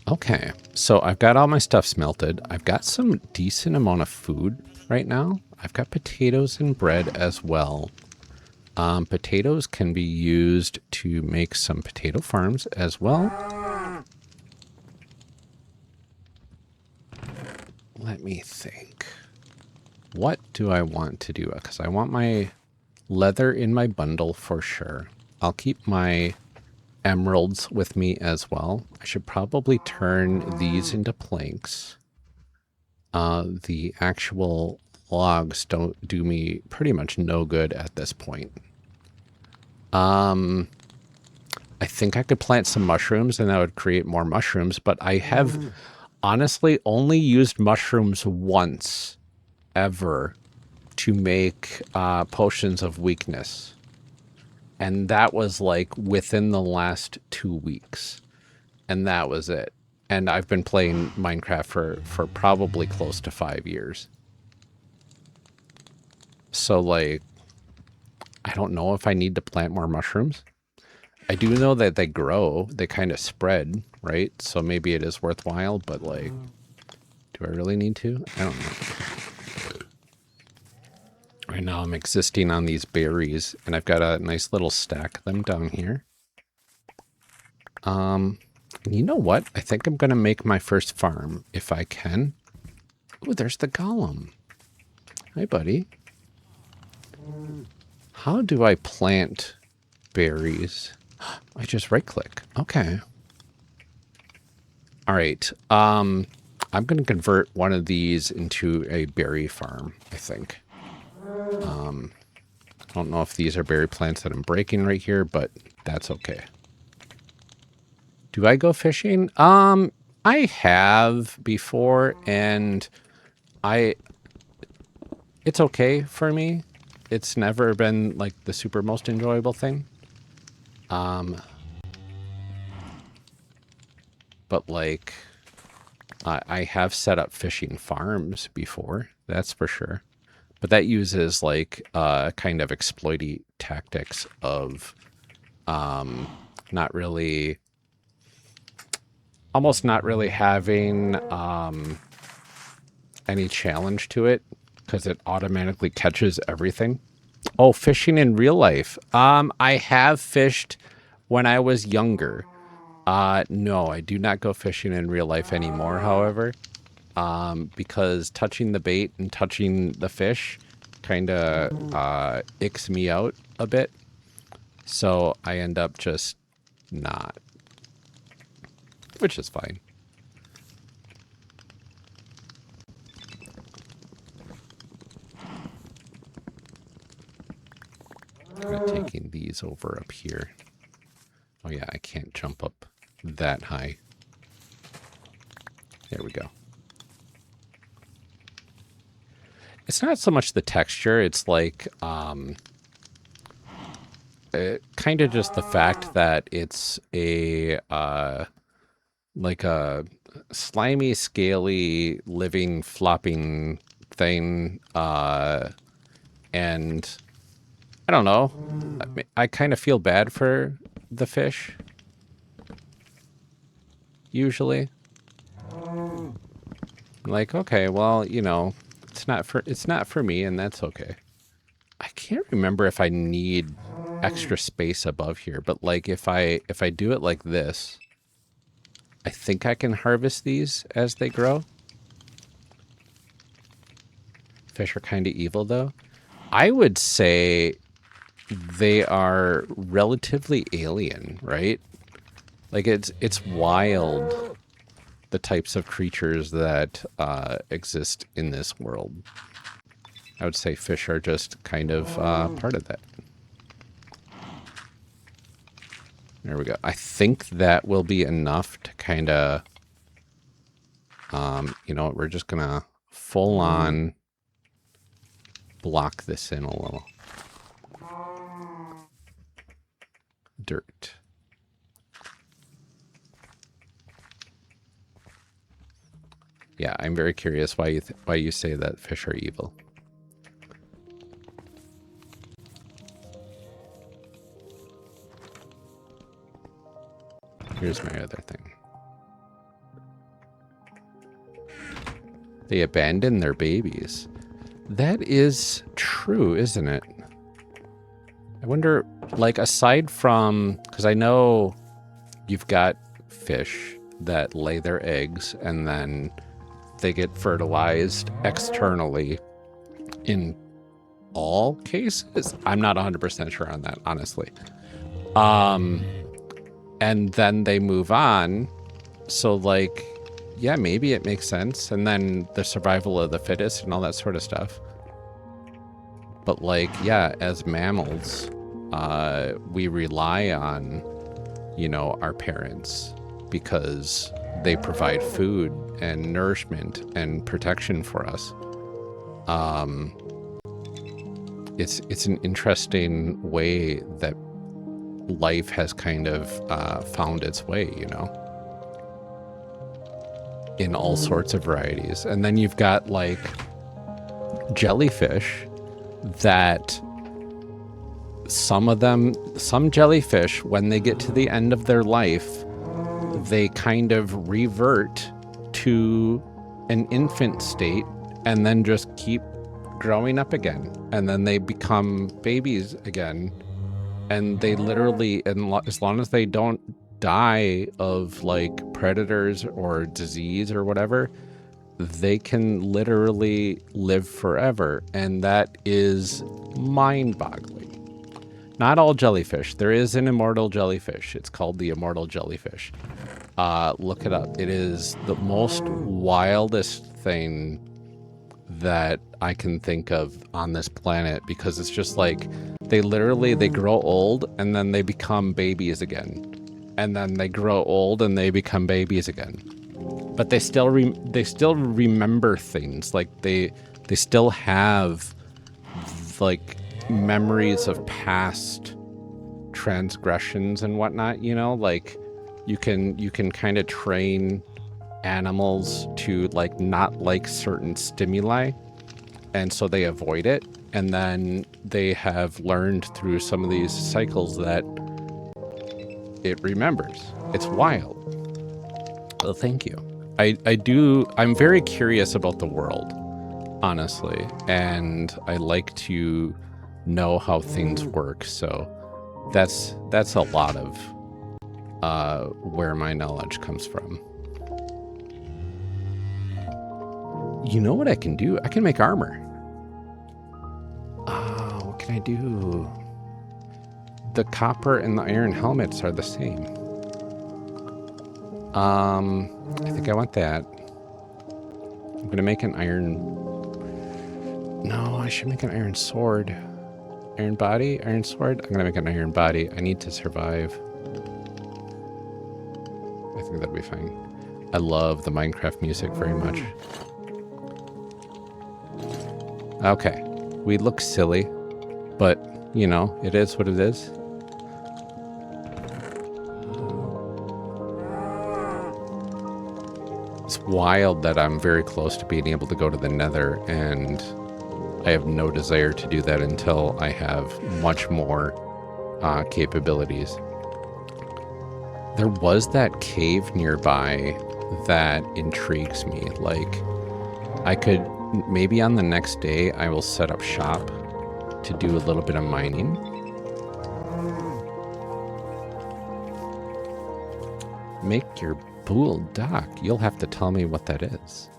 A: Okay, so I've got all my stuff smelted. I've got some decent amount of food right now. I've got potatoes and bread as well. Potatoes can be used to make some potato farms as well. Let me think. What do I want to do? Because I want my leather in my bundle for sure. I'll keep my emeralds with me as well. I should probably turn these into planks. The actual logs don't do me pretty much no good at this point. I think I could plant some mushrooms and that would create more mushrooms, but I have honestly only used mushrooms once ever to make potions of weakness. And that was like within the last 2 weeks. And that was it. And I've been playing Minecraft for probably close to 5 years. So like, I don't know if I need to plant more mushrooms. I do know that they grow, they kind of spread, right? So maybe it is worthwhile, but like, do I really need to? I don't know. Right now I'm existing on these berries, and I've got a nice little stack of them down here. You know what? I think I'm going to make my first farm, if I can. Ooh, there's the golem. Hi, buddy. How do I plant berries? I just right-click. Okay. All right. I'm going to convert one of these into a berry farm, I think. I don't know if these are berry plants that I'm breaking right here, but that's okay. Do I go fishing? I have before, and it's okay for me. It's never been like the super most enjoyable thing. But like, I have set up fishing farms before, that's for sure. But that uses like kind of exploity tactics of not really, almost not really having any challenge to it because it automatically catches everything. Oh, fishing in real life. I have fished when I was younger. No, I do not go fishing in real life anymore, however. Because touching the bait and touching the fish kind of icks me out a bit. So I end up just not. Which is fine. Kind of taking these over up here. Oh yeah, I can't jump up that high. There we go. It's not so much the texture, it's like kind of just the fact that it's a like a slimy, scaly, living, flopping thing, and I don't know. I kind of feel bad for the fish. Usually. Like, okay, well, you know, it's not for me, and that's okay. I can't remember if I need extra space above here, but like if I do it like this, I think I can harvest these as they grow. Fish are kind of evil though. I would say they are relatively alien, right? Like it's wild, the types of creatures that exist in this world. I would say fish are just kind of part of that. There we go. I think that will be enough to kind of, you know, we're just going to full on block this in a little. Dirt. Yeah, I'm very curious why you say that fish are evil. Here's my other thing. They abandon their babies. That is true, isn't it? I wonder, like, aside from, because I know you've got fish that lay their eggs and then they get fertilized externally in all cases. I'm not 100% sure on that, honestly. And then they move on. So, like, yeah, maybe it makes sense. And then the survival of the fittest and all that sort of stuff. But, like, yeah, as mammals, we rely on, you know, our parents because They provide food and nourishment and protection for us. It's an interesting way that life has kind of found its way, you know, in all sorts of varieties. And then you've got like jellyfish that some jellyfish, when they get to the end of their life, they kind of revert to an infant state and then just keep growing up again. And then they become babies again. And they literally, as long as they don't die of like predators or disease or whatever, they can literally live forever. And that is mind-boggling. Not all jellyfish. There is an immortal jellyfish. It's called the immortal jellyfish. Look it up. It is the most wildest thing that I can think of on this planet, because it's just like they grow old and then they become babies again. And then they grow old and they become babies again. But they still remember things. Like they still have like memories of past transgressions and whatnot, you know, like you can kind of train animals to like not like certain stimuli, and so they avoid it, and then they have learned through some of these cycles that it remembers. It's wild. Well, thank you. I'm very curious about the world, honestly, and I like to know how things work, so that's a lot of where my knowledge comes from. You know what I can do? I can make armor. What can I do? The copper and the iron helmets are the same. I think I want that. I'm gonna make an iron... No, I should make an iron sword. Iron body? Iron sword? I'm gonna make an iron body. I need to survive. I think that'll be fine. I love the Minecraft music very much. Okay. We look silly, but, you know, it is what it is. It's wild that I'm very close to being able to go to the Nether, and I have no desire to do that until I have much more capabilities. There was that cave nearby that intrigues me. Like, I could, maybe on the next day, I will set up shop to do a little bit of mining. Make your Boule dock. You'll have to tell me what that is.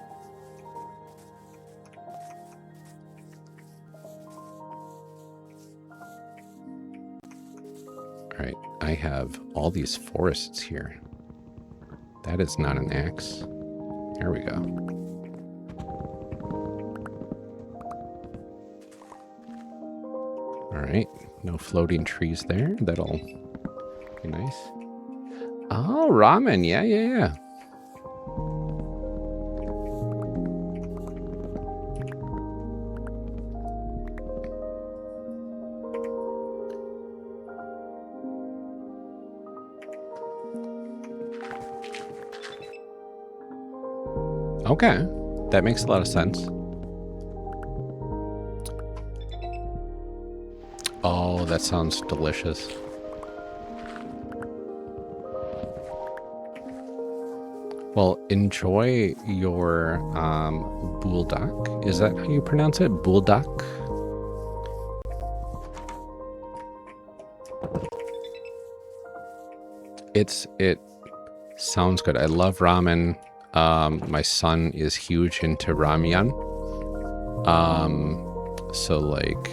A: Alright, I have all these forests here. That is not an axe. There we go. Alright, no floating trees there. That'll be nice. Oh, ramen. Yeah. Okay, that makes a lot of sense. Oh, that sounds delicious. Well, enjoy your Boule dock. Is that how you pronounce it? Boule dock? It sounds good. I love ramen. My son is huge into ramyun. So like,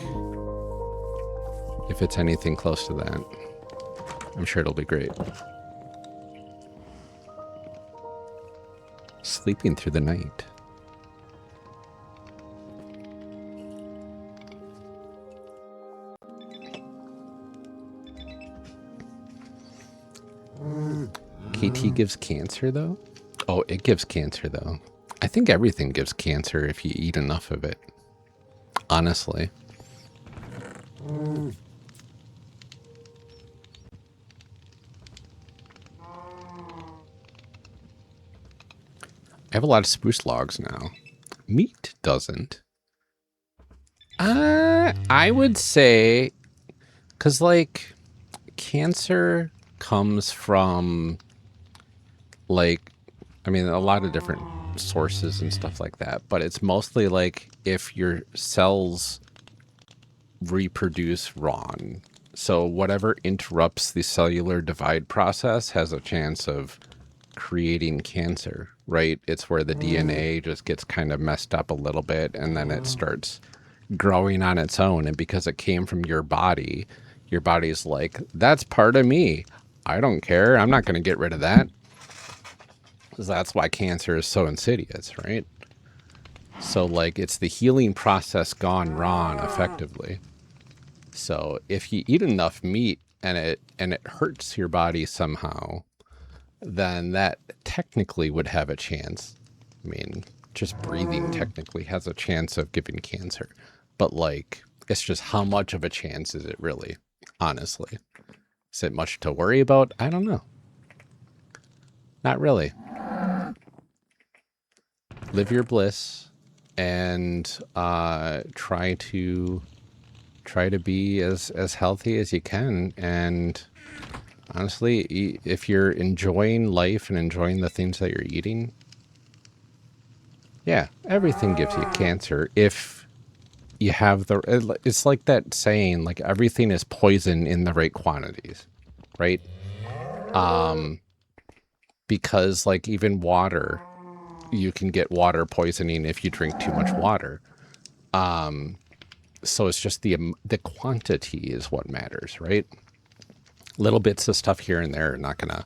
A: if it's anything close to that, I'm sure it'll be great. Sleeping through the night. KT gives cancer, though? Oh, it gives cancer, though. I think everything gives cancer if you eat enough of it. Honestly. I have a lot of spruce logs now. Meat doesn't. I would say, because, like, cancer comes from, like, I mean, a lot of different sources and stuff like that, but it's mostly like if your cells reproduce wrong. So whatever interrupts the cellular divide process has a chance of creating cancer, right? It's where the DNA just gets kind of messed up a little bit and then it starts growing on its own. And because it came from your body's like, that's part of me. I don't care. I'm not going to get rid of that. Because that's why cancer is so insidious, right? So, like, it's the healing process gone wrong effectively. So if you eat enough meat and it hurts your body somehow, then that technically would have a chance. I mean, just breathing technically has a chance of giving cancer. But, like, it's just how much of a chance is it really, honestly? Is it much to worry about? I don't know. Not really. Live your bliss and try to be as healthy as you can. And honestly, if you're enjoying life and enjoying the things that you're eating, yeah, everything gives you cancer if you have it's like that saying, like, everything is poison in the right quantities, right? Because, like, even water, you can get water poisoning if you drink too much water. So it's just the quantity is what matters, right? Little bits of stuff here and there are not gonna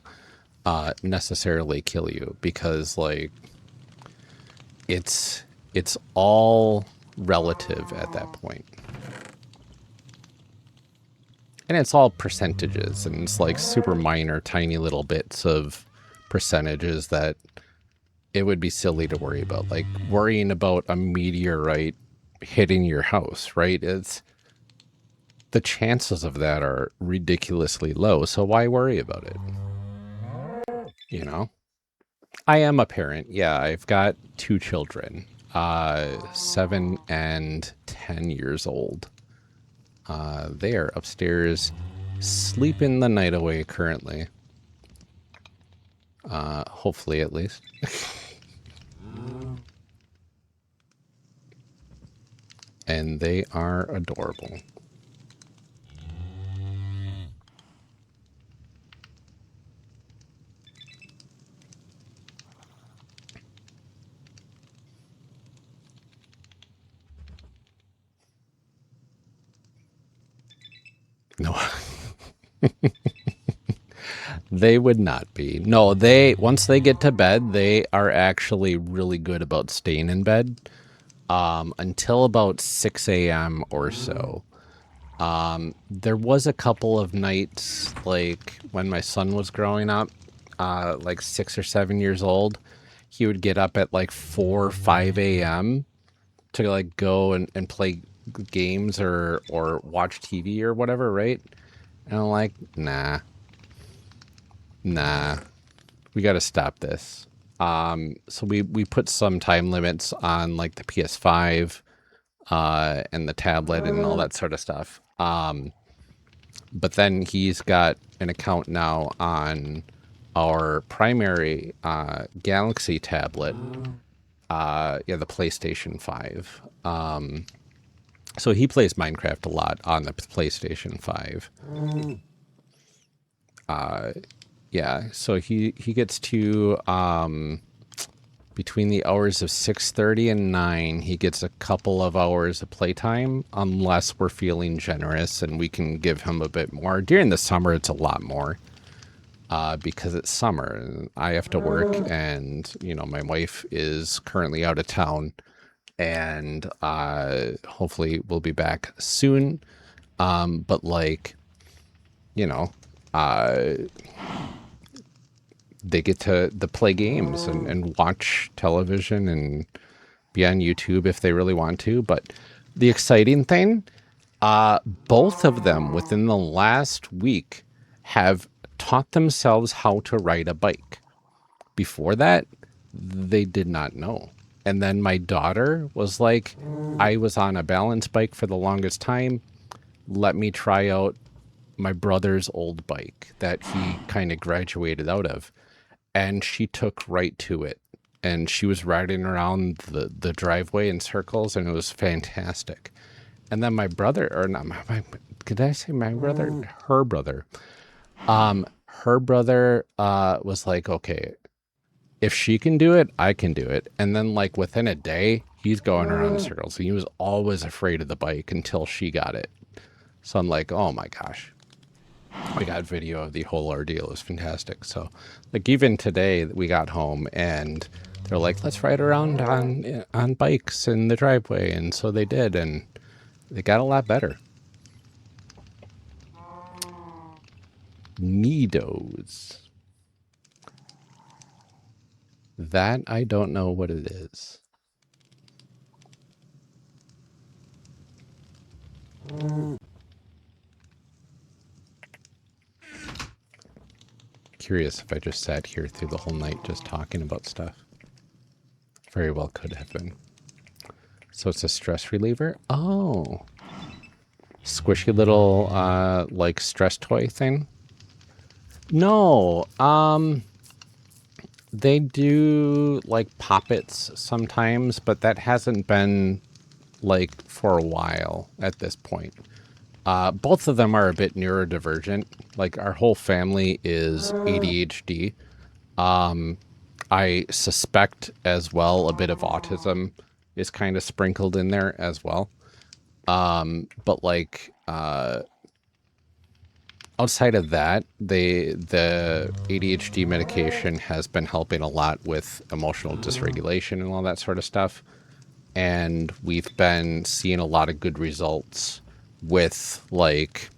A: necessarily kill you, because, like, it's all relative at that point. And it's all percentages, and it's like super minor, tiny little bits of percentages that it would be silly to worry about. Like worrying about a meteorite hitting your house, right? It's the chances of that are ridiculously low. So why worry about it? You know? I am a parent. Yeah, I've got 2 children, 7 and 10 years old. They are upstairs sleeping the night away currently. Hopefully, at least. And they are adorable. No. They would not be. No, once they get to bed, they are actually really good about staying in bed until about 6 a.m. or so. There was a couple of nights, like when my son was growing up, like 6 or 7 years old, he would get up at like 4 or 5 a.m. to like go and play games or watch TV or whatever, right? And I'm like, nah, we got to stop this. So we put some time limits on like the PS5 and the tablet and all that sort of stuff. But then he's got an account now on our primary Galaxy tablet, yeah, the PlayStation 5. So he plays Minecraft a lot on the PlayStation 5. Yeah, so he gets to between the hours of 6:30 and 9, he gets a couple of hours of playtime, unless we're feeling generous and we can give him a bit more. During the summer, it's a lot more because it's summer and I have to work, and you know, my wife is currently out of town, and hopefully we'll be back soon. But like, you know, they get to play games and watch television and be on YouTube if they really want to. But the exciting thing, both of them within the last week have taught themselves how to ride a bike. Before that, they did not know. And then my daughter was like, I was on a balance bike for the longest time. Let me try out my brother's old bike that he kind of graduated out of. And she took right to it. And she was riding around the driveway in circles, and it was fantastic. And then my brother, or not did I say my brother? Her brother. Her brother was like, okay, if she can do it, I can do it. And then like within a day, he's going around in circles. And he was always afraid of the bike until she got it. So I'm like, oh my gosh. I got video of the whole ordeal. It was fantastic. So like even today we got home and they're like, let's ride around on bikes in the driveway. And so they did, and they got a lot better. Needles. That I don't know what it is. Curious if I just sat here through the whole night just talking about stuff. Very well could have been. So it's a stress reliever? Oh. Squishy little like stress toy thing? No. They do like poppets sometimes, but that hasn't been like for a while at this point. Both of them are a bit neurodivergent. Like our whole family is ADHD. I suspect as well a bit of autism is kind of sprinkled in there as well. But like outside of that, the ADHD medication has been helping a lot with emotional dysregulation and all that sort of stuff. And we've been seeing a lot of good results with like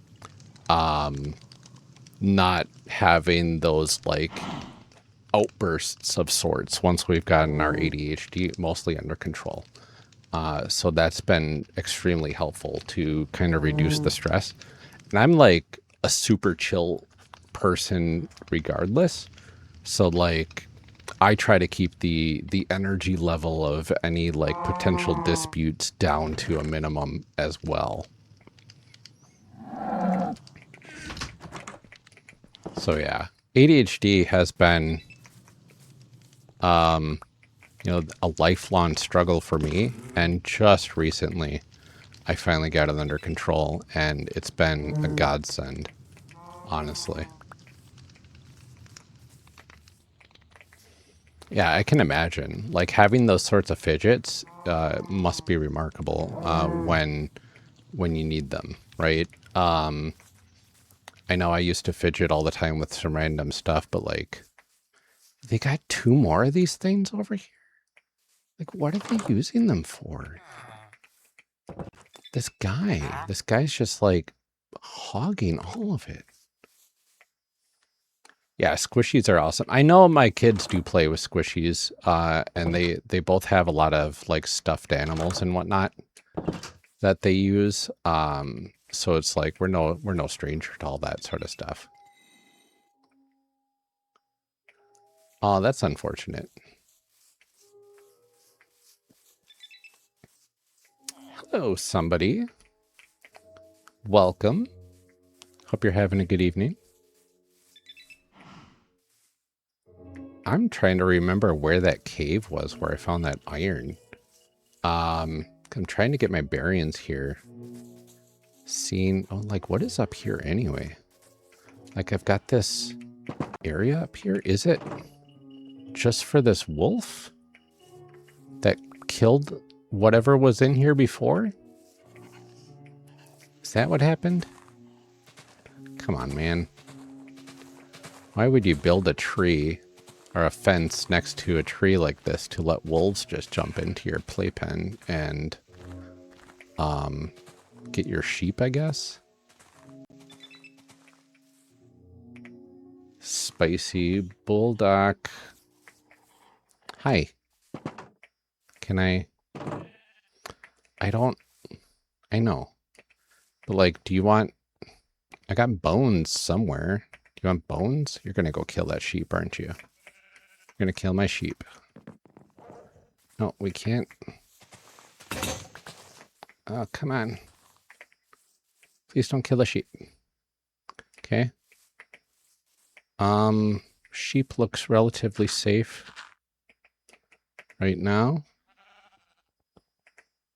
A: not having those like outbursts of sorts once we've gotten our ADHD mostly under control. So that's been extremely helpful to kind of reduce the stress. And I'm like a super chill person regardless. So like I try to keep the energy level of any like potential disputes down to a minimum as well. So yeah, ADHD has been you know, a lifelong struggle for me, and just recently I finally got it under control, and it's been a godsend, honestly. Yeah, I can imagine. Like having those sorts of fidgets must be remarkable when you need them, right? I know I used to fidget all the time with some random stuff, but like they got 2 more of these things over here. Like, what are they using them for? This guy's just like hogging all of it. Yeah, squishies are awesome. I know my kids do play with squishies, and they both have a lot of like stuffed animals and whatnot that they use. So it's like we're no stranger to all that sort of stuff. Oh, that's unfortunate. Hello, somebody. Welcome. Hope you're having a good evening. I'm trying to remember where that cave was where I found that iron. I'm trying to get my bearings here. Seeing, oh, like what is up here anyway? Like I've got this area up here. Is it just for this wolf that killed whatever was in here before? Is that what happened? Come on, man. Why would you build a tree or a fence next to a tree like this to let wolves just jump into your playpen and get your sheep, I guess? Spicy bulldog. Hi. Can I don't, I know. But like, do you want, I got bones somewhere. Do you want bones? You're gonna go kill that sheep, aren't you? You're gonna kill my sheep. No, we can't. Oh, come on. Please don't kill the sheep. Okay. Sheep looks relatively safe right now.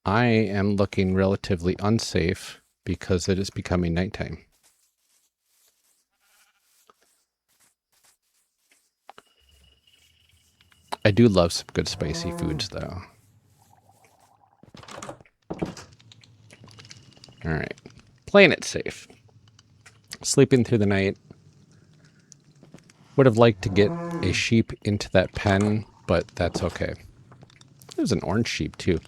A: I am looking relatively unsafe because it is becoming nighttime. I do love some good spicy foods, though. All right. Playing it safe. Sleeping through the night. Would have liked to get a sheep into that pen, but that's okay. There's an orange sheep, too.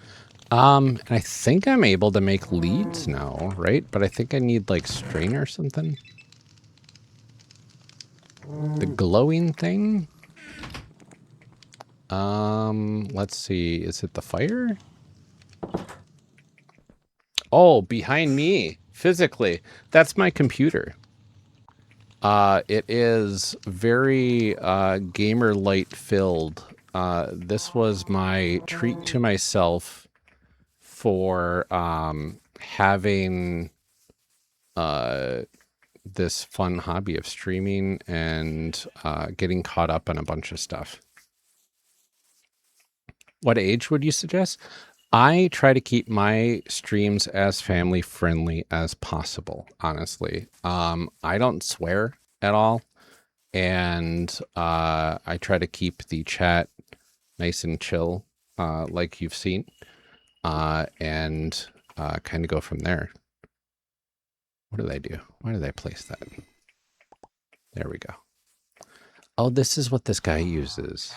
A: And I think I'm able to make leads now, right? But I think I need, like, strain or something. The glowing thing? Let's see. Is it the fire? Oh, behind me, physically. That's my computer. It is very gamer light filled. This was my treat to myself for having this fun hobby of streaming and getting caught up on a bunch of stuff. What age would you suggest? I try to keep my streams as family friendly as possible, honestly. I don't swear at all, and I try to keep the chat nice and chill, like you've seen, and kind of go from there. What did I do? Why did I place that? There we go. Oh, this is what this guy uses.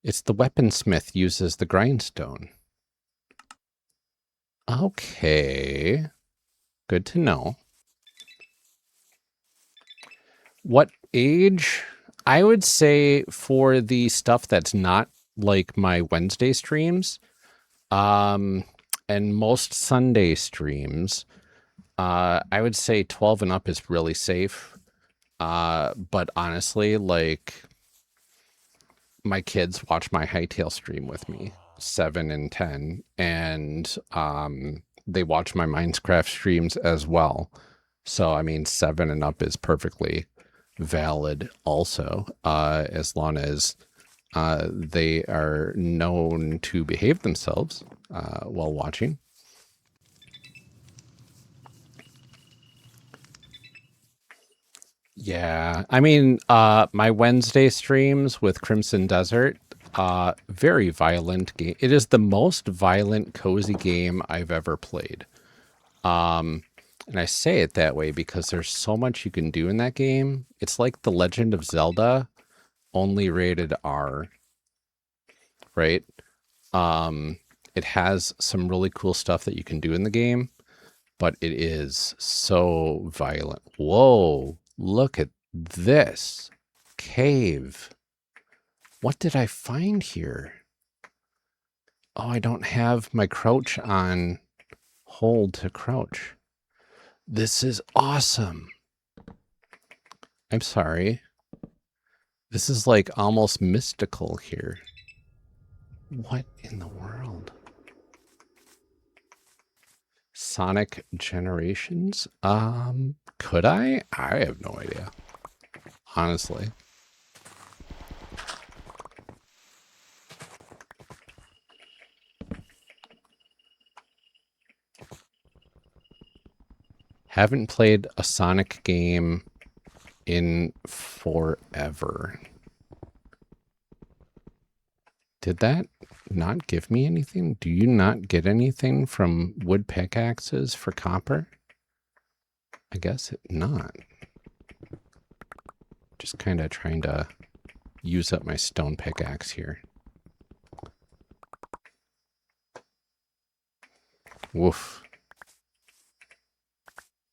A: It's the weaponsmith uses the grindstone. Okay. Good to know. What age? I would say for the stuff that's not like my Wednesday streams, and most Sunday streams, I would say 12 and up is really safe. But honestly, like, my kids watch my Hightail stream with me, 7 and 10, and they watch my Minecraft streams as well. So, I mean, 7 and up is perfectly valid also, as long as they are known to behave themselves while watching. Yeah, I mean, my Wednesday streams with Crimson Desert, very violent game. It is the most violent, cozy game I've ever played. And I say it that way because there's so much you can do in that game. It's like The Legend of Zelda, only rated R, right? It has some really cool stuff that you can do in the game, but it is so violent. Whoa, look at this cave. What did I find here? Oh, I don't have my crouch on hold to crouch. This is awesome. I'm sorry. This is like almost mystical here. What in the world? Sonic Generations? Could I? I have no idea. Honestly. Haven't played a Sonic game in forever. Did that not give me anything? Do you not get anything from wood pickaxes for copper? I guess not. Just kind of trying to use up my stone pickaxe here. Woof.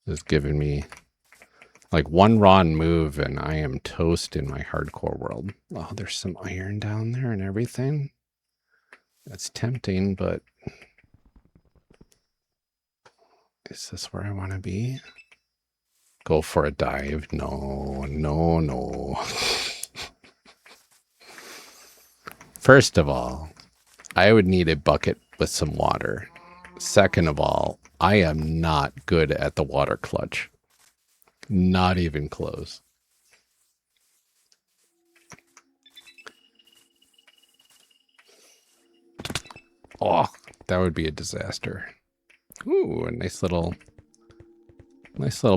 A: This is giving me Like one wrong move and I am toast in my hardcore world. Oh, there's some iron down there and everything. That's tempting, but is this where I want to be? Go for a dive. No, no, no. First of all, I would need a bucket with some water. Second of all, I am not good at the water clutch. Not even close. Oh, that would be a disaster. Ooh, a nice little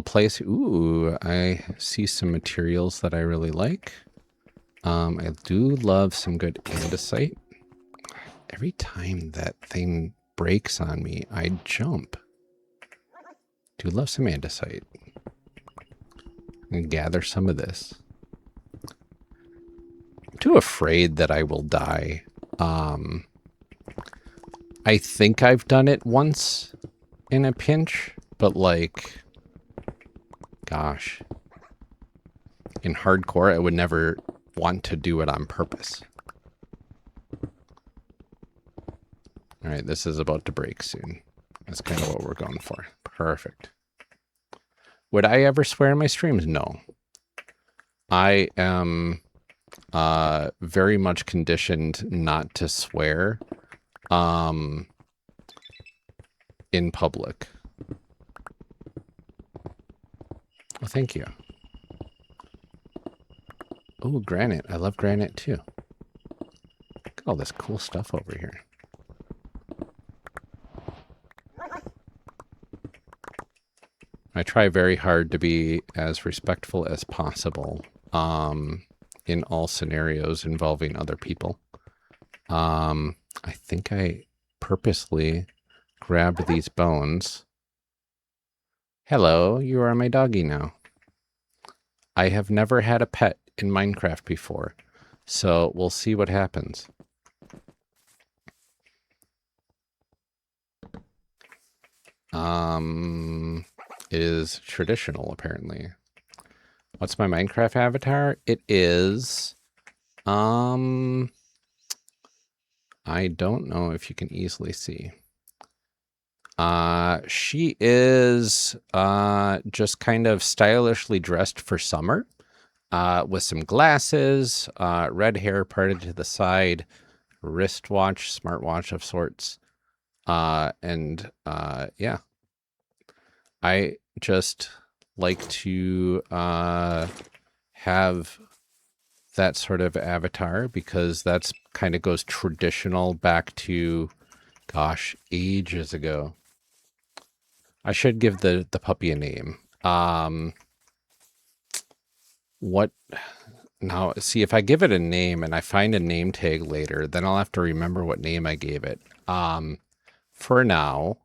A: place. Ooh, I see some materials that I really like. I do love some good andesite. Every time that thing breaks on me, I jump. Do love some andesite. And gather some of this. I'm too afraid that I will die. I think I've done it once in a pinch, but like, gosh. In hardcore, I would never want to do it on purpose. All right, this is about to break soon. That's kind of what we're going for. Perfect. Would I ever swear in my streams? No. I am very much conditioned not to swear in public. Well, thank you. Oh, granite. I love granite too. Look at all this cool stuff over here. I try very hard to be as respectful as possible in all scenarios involving other people. I think I purposely grabbed these bones. Hello, you are my doggy now. I have never had a pet in Minecraft before, so we'll see what happens. It is traditional, apparently. What's my Minecraft avatar? It is, I don't know if you can easily see. She is, just kind of stylishly dressed for summer, with some glasses, red hair parted to the side, wristwatch, smartwatch of sorts. Yeah. I just like to have that sort of avatar because that's kind of goes traditional back to, gosh, ages ago. I should give the puppy a name. What now? See, if I give it a name and I find a name tag later, then I'll have to remember what name I gave it. For now,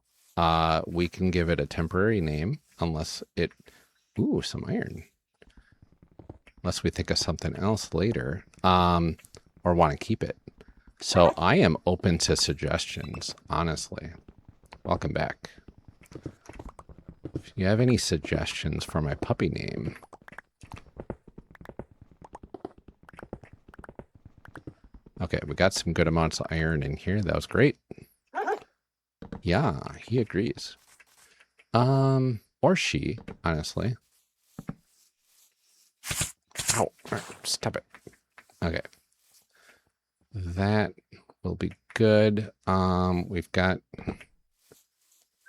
A: we can give it a temporary name unless it, ooh, some iron. Unless we think of something else later, or want to keep it. So I am open to suggestions, honestly. Welcome back. If you have any suggestions for my puppy name, okay, we got some good amounts of iron in here. That was great. Yeah, he agrees. Or she, honestly. Ow, stop it. Okay. That will be good. We've got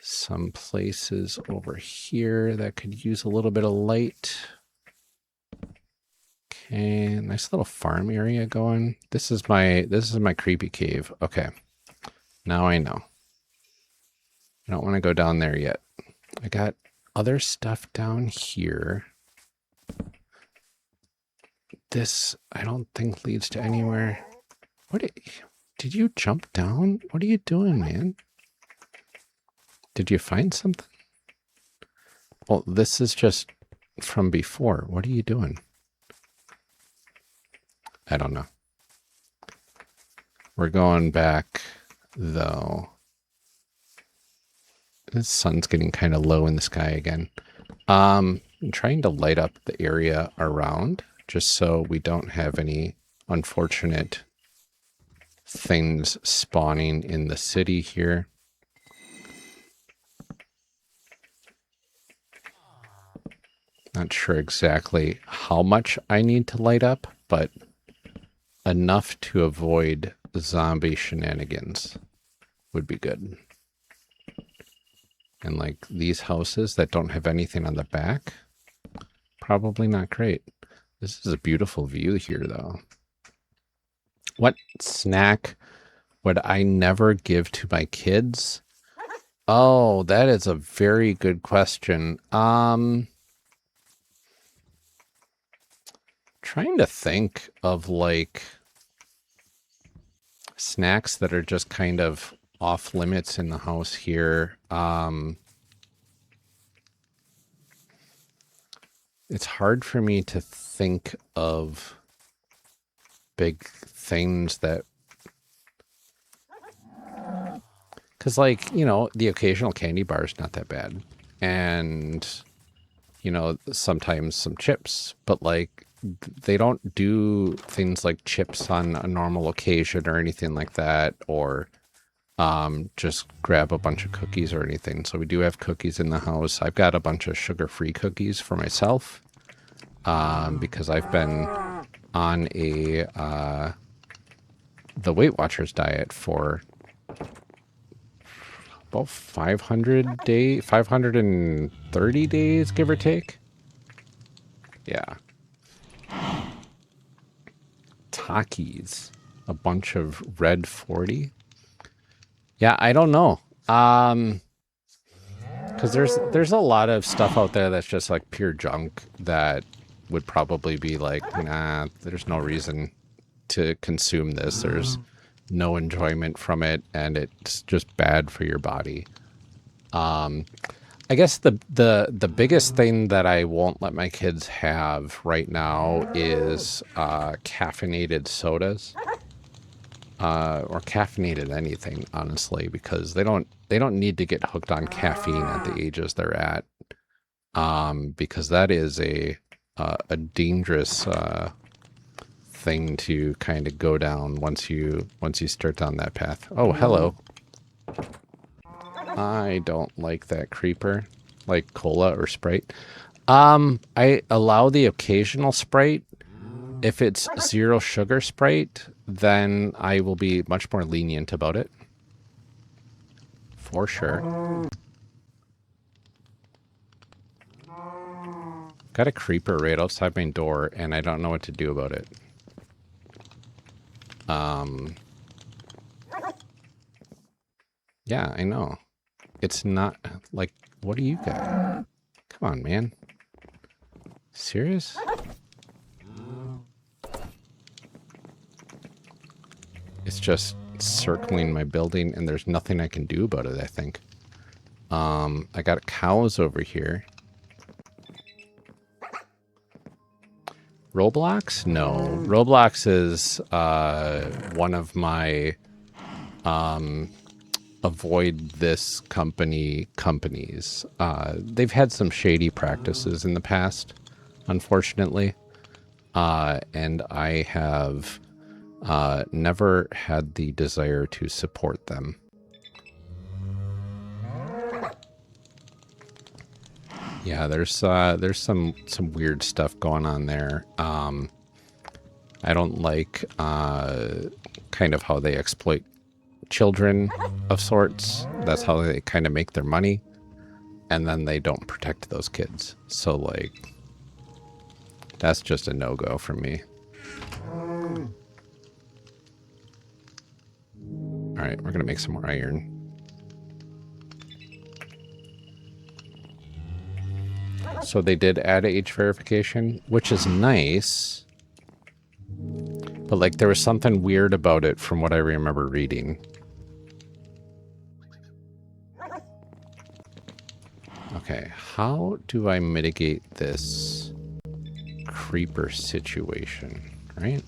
A: some places over here that could use a little bit of light. Okay, nice little farm area going. This is my creepy cave. Okay. Now I know. I don't want to go down there yet. I got other stuff down here. This, I don't think, leads to anywhere. What did you jump down? What are you doing, man? Did you find something? Well, this is just from before. What are you doing? I don't know. We're going back, though. The sun's getting kind of low in the sky again. I'm trying to light up the area around just so we don't have any unfortunate things spawning in the city here. Not sure exactly how much I need to light up, but enough to avoid zombie shenanigans would be good. And like these houses that don't have anything on the back, probably not great. This is a beautiful view here, though. What snack would I never give to my kids? Oh, that is a very good question. Trying to think of like snacks that are just kind of off limits in the house here. It's hard for me to think of big things that, because like, you know, the occasional candy bar is not that bad. And, you know, sometimes some chips, but like they don't do things like chips on a normal occasion or anything like that, or just grab a bunch of cookies or anything. So we do have cookies in the house. I've got a bunch of sugar-free cookies for myself because I've been on the Weight Watchers diet for about 530 days, give or take. Yeah. Takis, a bunch of red 40. Yeah, I don't know. Because there's a lot of stuff out there that's just like pure junk that would probably be like, nah, there's no reason to consume this. There's no enjoyment from it, and it's just bad for your body. I guess the biggest thing that I won't let my kids have right now is caffeinated sodas. Or caffeinated anything, honestly, because they don't need to get hooked on caffeine at the ages they're at, because that is a dangerous thing to kind of go down once you start down that path. Oh, hello. I don't like that creeper, like cola or Sprite. I allow the occasional Sprite. If it's zero sugar Sprite, then I will be much more lenient about it. For sure. Got a creeper right outside my door, and I don't know what to do about it. Yeah, I know. It's not, like, what do you got? Come on, man. Serious? It's just circling my building, and there's nothing I can do about it, I think. I got cows over here. Roblox? No. Roblox is one of my avoid this companies. They've had some shady practices in the past, unfortunately. And I have never had the desire to support them. Yeah, there's some weird stuff going on there. I don't like kind of how they exploit children of sorts. That's how they kind of make their money, and then they don't protect those kids. So like, that's just a no-go for me. All right, we're gonna make some more iron. So they did add age verification, which is nice. But like, there was something weird about it from what I remember reading. Okay, how do I mitigate this creeper situation, right?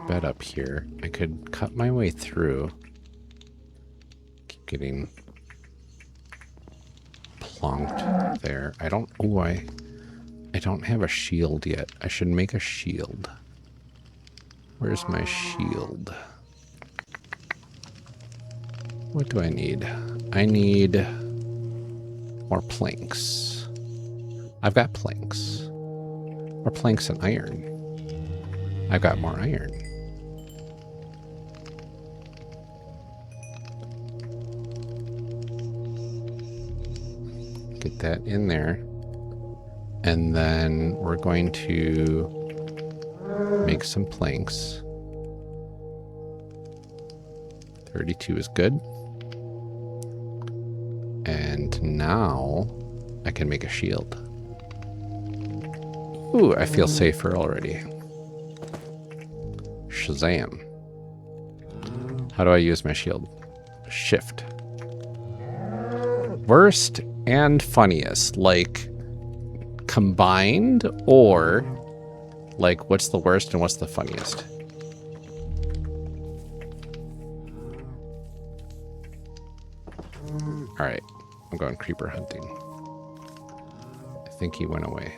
A: bed up here. I could cut my way through. Keep getting plonked there. I don't... Oh, I don't have a shield yet. I should make a shield. Where's my shield? What do I need? I need more planks. I've got planks. More planks and iron. I've got more iron. Get that in there. And then we're going to make some planks. 32 is good. And now I can make a shield. Ooh, I feel safer already. Shazam. How do I use my shield? Shift. Worst and funniest, like combined, or like what's the worst and what's the funniest? All right, I'm going creeper hunting. I think he went away.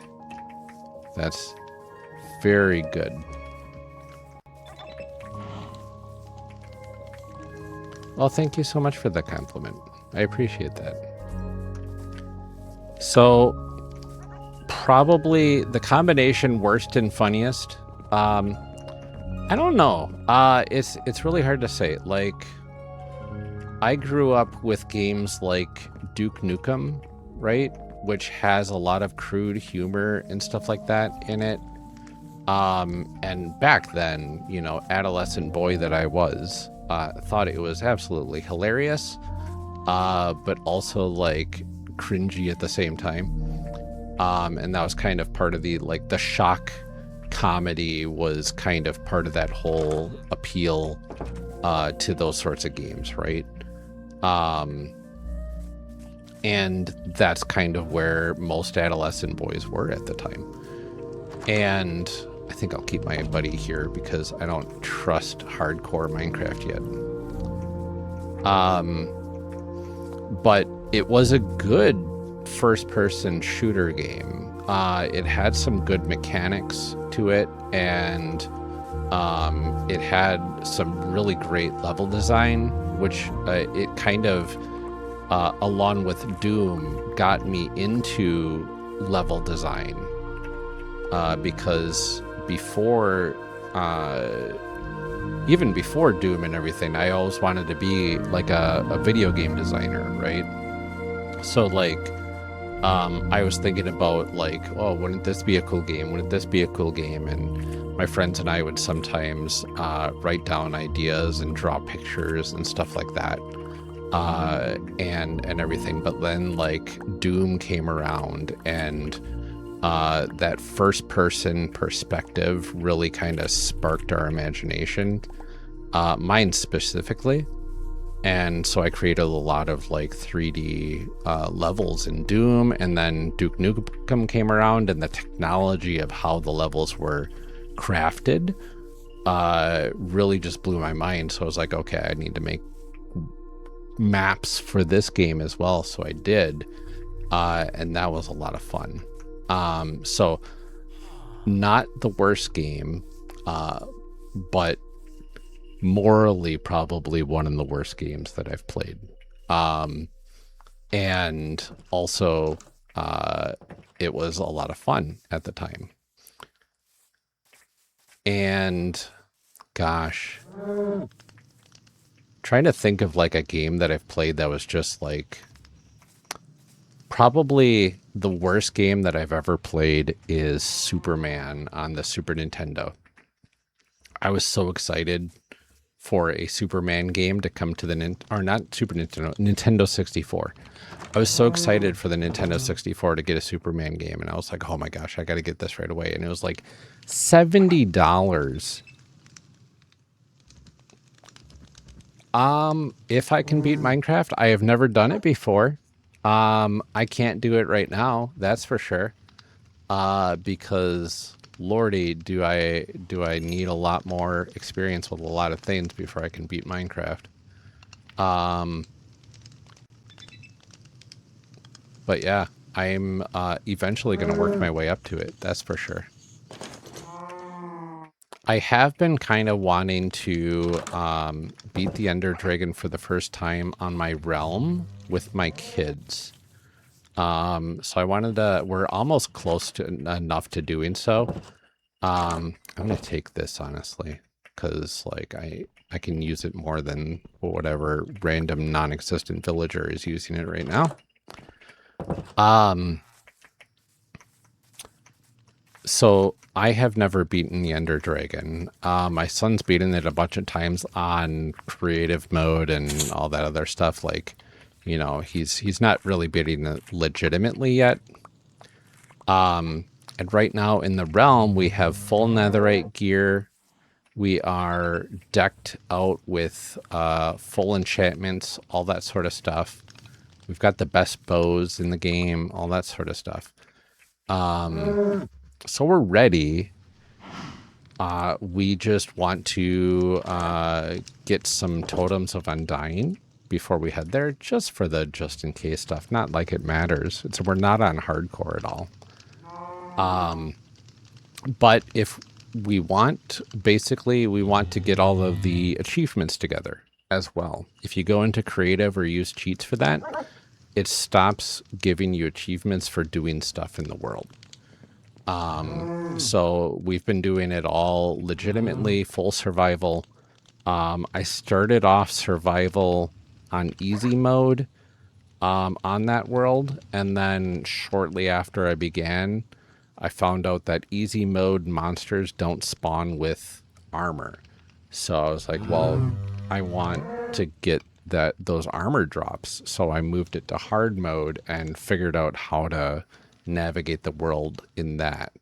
A: That's very good. Well, thank you so much for the compliment. I appreciate that. So, probably the combination worst and funniest. I don't know. It's really hard to say. Like, I grew up with games like Duke Nukem, right? Which has a lot of crude humor and stuff like that in it. And back then, you know, adolescent boy that I was, thought it was absolutely hilarious, but also like cringy at the same time. And that was kind of part of the, like, the shock comedy was kind of part of that whole appeal to those sorts of games, right? And that's kind of where most adolescent boys were at the time. And I think I'll keep my buddy here because I don't trust hardcore Minecraft yet. But it was a good first-person shooter game. It had some good mechanics to it, and it had some really great level design, which it kind of, along with Doom, got me into level design. Because before, even before Doom and everything, I always wanted to be like a video game designer, right? So like, I was thinking about like, oh, wouldn't this be a cool game? Wouldn't this be a cool game? And my friends and I would sometimes write down ideas and draw pictures and stuff like that, and everything. But then like Doom came around, and that first-person perspective really kind of sparked our imagination, mine specifically. And so I created a lot of like 3D levels in Doom, and then Duke Nukem came around, and the technology of how the levels were crafted really just blew my mind. So I was like, okay, I need to make maps for this game as well. So I did, and that was a lot of fun. So not the worst game, but morally probably one of the worst games that I've played. And also, it was a lot of fun at the time. And gosh, trying to think of like a game that I've played that was just like, probably the worst game that I've ever played is Superman on the Super Nintendo. I was so excited for a Superman game to come to the Nintendo 64. I was so excited for the Nintendo 64 to get a Superman game, and I was like, oh my gosh, I got to get this right away. And it was like $70. If I can beat Minecraft, I have never done it before. I can't do it right now, that's for sure. Because lordy, do I need a lot more experience with a lot of things before I can beat Minecraft. But yeah, I'm eventually going to work my way up to it. That's for sure. I have been kind of wanting to beat the Ender Dragon for the first time on my realm with my kids. So I wanted to, we're almost close to enough to doing so. I'm going to take this, honestly, because like I can use it more than whatever random non-existent villager is using it right now. So I have never beaten the Ender Dragon. My son's beaten it a bunch of times on creative mode and all that other stuff. Like, you know, he's not really beating it legitimately yet. And right now in the realm, we have full netherite gear. We are decked out with full enchantments, all that sort of stuff. We've got the best bows in the game, all that sort of stuff. So we're ready. We just want to get some totems of undying before we head there, just for the just-in-case stuff. Not like it matters. We're not on hardcore at all. But if we want, basically, we want to get all of the achievements together as well. If you go into creative or use cheats for that, it stops giving you achievements for doing stuff in the world. So we've been doing it all legitimately, full survival. I started off survival on easy mode on that world, and then shortly after I began, I found out that easy mode monsters don't spawn with armor. So I was like, well, I want to get those armor drops. So I moved it to hard mode and figured out how to navigate the world in that.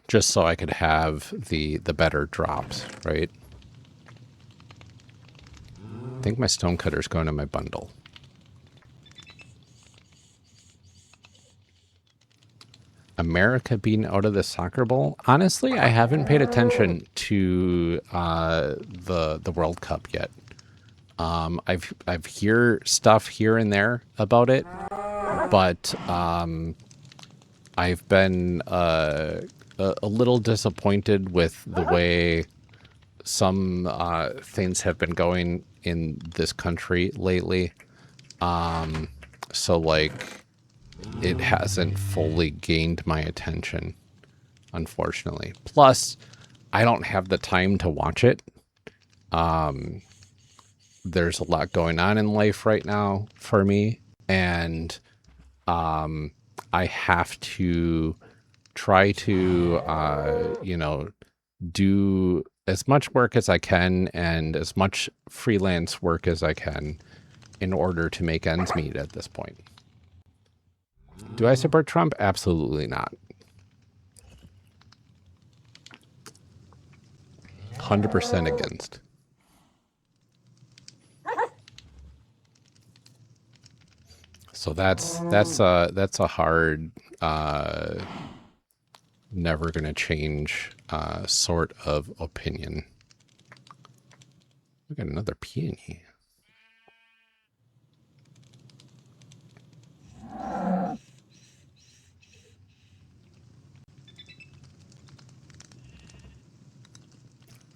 A: Just so I could have the better drops, right? I think my stonecutter's going in my bundle. America being out of the soccer bowl. Honestly, I haven't paid attention to the World Cup yet. I've hear stuff here and there about it, but I've been a little disappointed with the way some things have been going in this country lately. So like, it hasn't fully gained my attention, unfortunately. Plus, I don't have the time to watch it. There's a lot going on in life right now for me, and I have to try to, you know, do as much work as I can and as much freelance work as I can in order to make ends meet at this point. Do I support Trump? Absolutely not. 100% against. So that's a hard, never gonna change sort of opinion. We got another peony.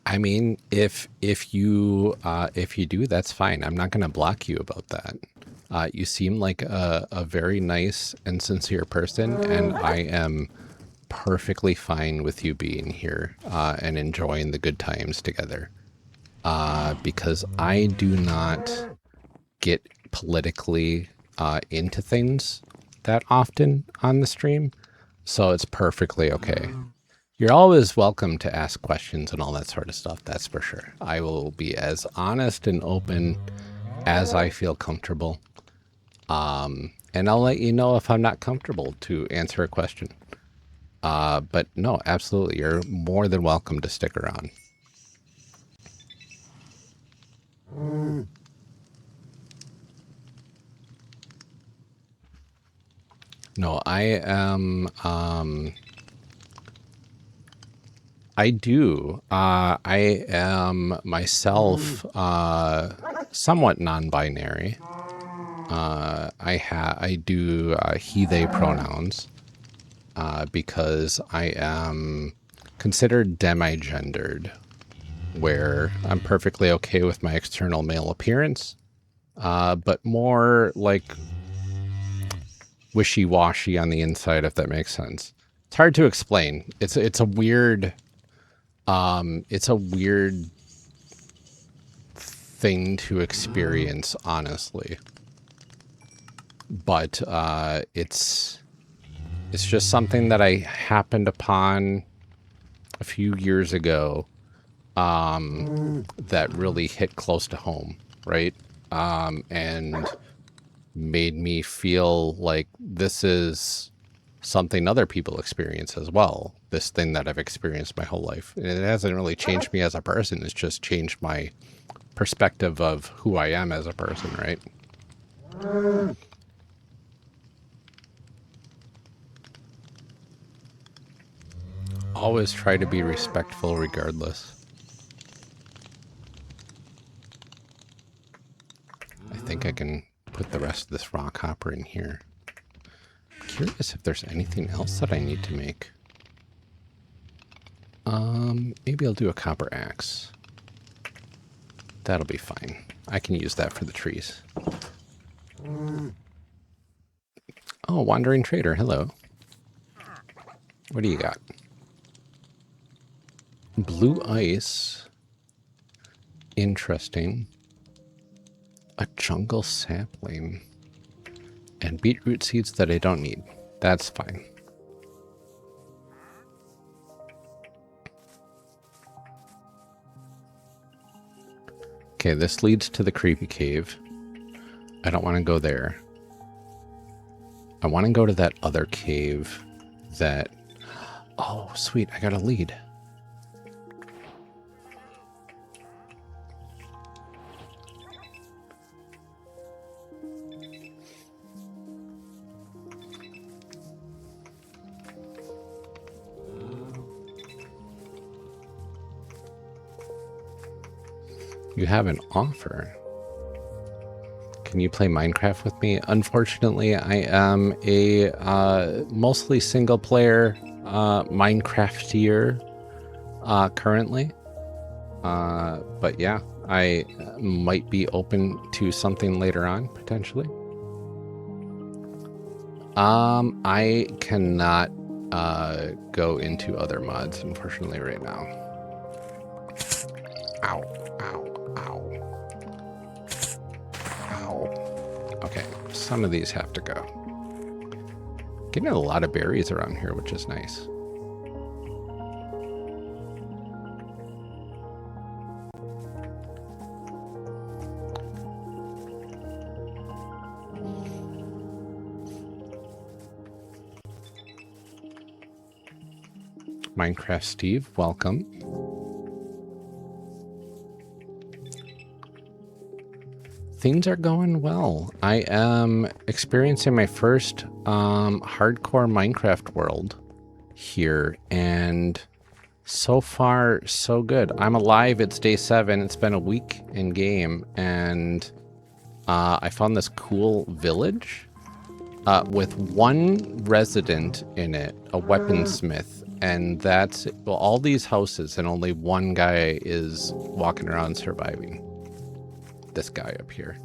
A: I mean, if you do, that's fine. I'm not going to block you about that. You seem like a very nice and sincere person, and I am perfectly fine with you being here and enjoying the good times together. Because I do not get politically into things that often on the stream, so it's perfectly okay. You're always welcome to ask questions and all that sort of stuff, that's for sure. I will be as honest and open as I feel comfortable. And I'll let you know if I'm not comfortable to answer a question. But no, absolutely, you're more than welcome to stick around. No, I am, I do. I am myself, somewhat non-binary. I do he, they pronouns, because I am considered demi-gendered, where I'm perfectly okay with my external male appearance, but more like wishy-washy on the inside, if that makes sense. It's hard to explain. It's a weird thing to experience, honestly. But it's just something that I happened upon a few years ago, that really hit close to home, right? And made me feel like this is something other people experience as well. This thing that I've experienced my whole life. And it hasn't really changed me as a person. It's just changed my perspective of who I am as a person, right? Always try to be respectful regardless. I think I can put the rest of this rock hopper in here. Curious if there's anything else that I need to make. Maybe I'll do a copper axe. That'll be fine. I can use that for the trees. Oh, wandering trader, hello. What do you got? Blue ice. Interesting. A jungle sapling. And beetroot seeds that I don't need. That's fine. Okay, this leads to the creepy cave. I don't want to go there. I want to go to that other cave that... Oh, sweet, I got a lead. You have an offer. Can you play Minecraft with me? Unfortunately, I am a mostly single player Minecraftier currently. But yeah, I might be open to something later on, potentially. I cannot go into other mods, unfortunately, right now. Ow, ow, ow. Ow. Okay, some of these have to go. Getting a lot of berries around here, which is nice. Minecraft Steve, welcome. Things are going well. I am experiencing my first hardcore Minecraft world here, and so far, so good. I'm alive. It's day 7. It's been a week in game, and I found this cool village with one resident in it, a weaponsmith, and that's well, all these houses, and only one guy is walking around surviving. This guy up here.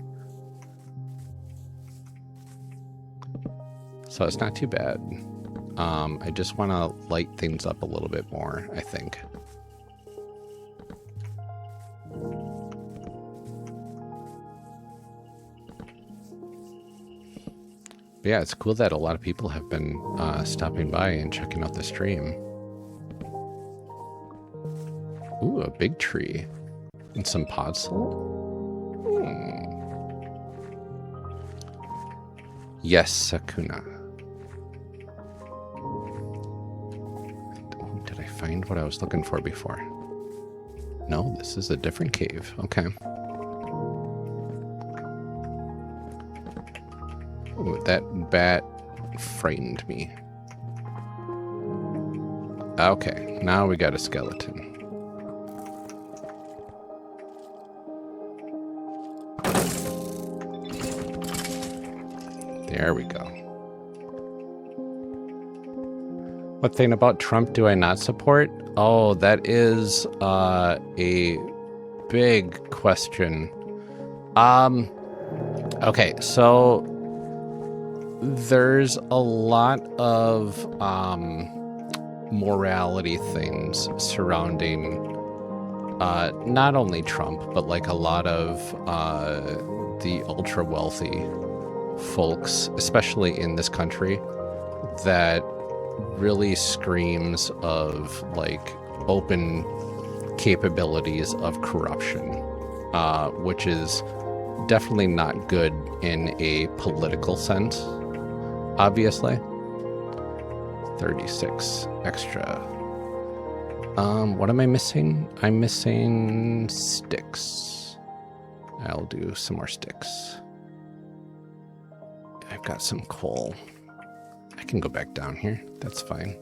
A: So it's not too bad. I just want to light things up a little bit more, I think. But yeah, it's cool that a lot of people have been stopping by and checking out the stream. Ooh, a big tree. And some podzol. Yes, Sakuna. Oh, did I find what I was looking for before? No, this is a different cave. Okay. Ooh, that bat frightened me. Okay, now we got a skeleton. There we go. What thing about Trump do I not support? Oh, that is a big question. Okay, so there's a lot of morality things surrounding not only Trump, but like a lot of the ultra wealthy folks, especially in this country, that really screams of like open capabilities of corruption, which is definitely not good in a political sense, obviously. 36 extra. What am I missing? I'm missing sticks. I'll do some more sticks. I've got some coal. I can go back down here. That's fine.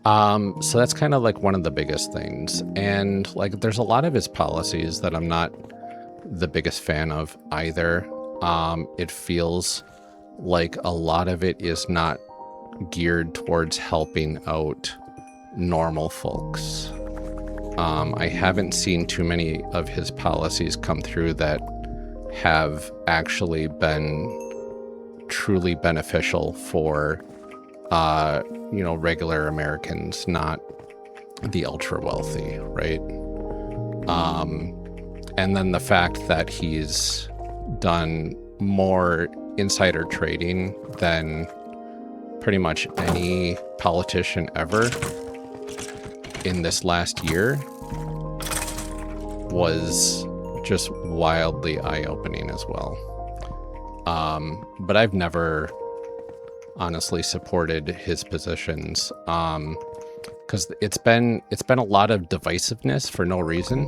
A: So that's kind of like one of the biggest things. And like there's a lot of his policies that I'm not the biggest fan of either. It feels like a lot of it is not geared towards helping out normal folks. I haven't seen too many of his policies come through that have actually been truly beneficial for regular Americans, not the ultra wealthy, right? And then the fact that he's done more insider trading than pretty much any politician ever in this last year was just wildly eye-opening as well. But I've never honestly supported his positions, because it's been a lot of divisiveness for no reason.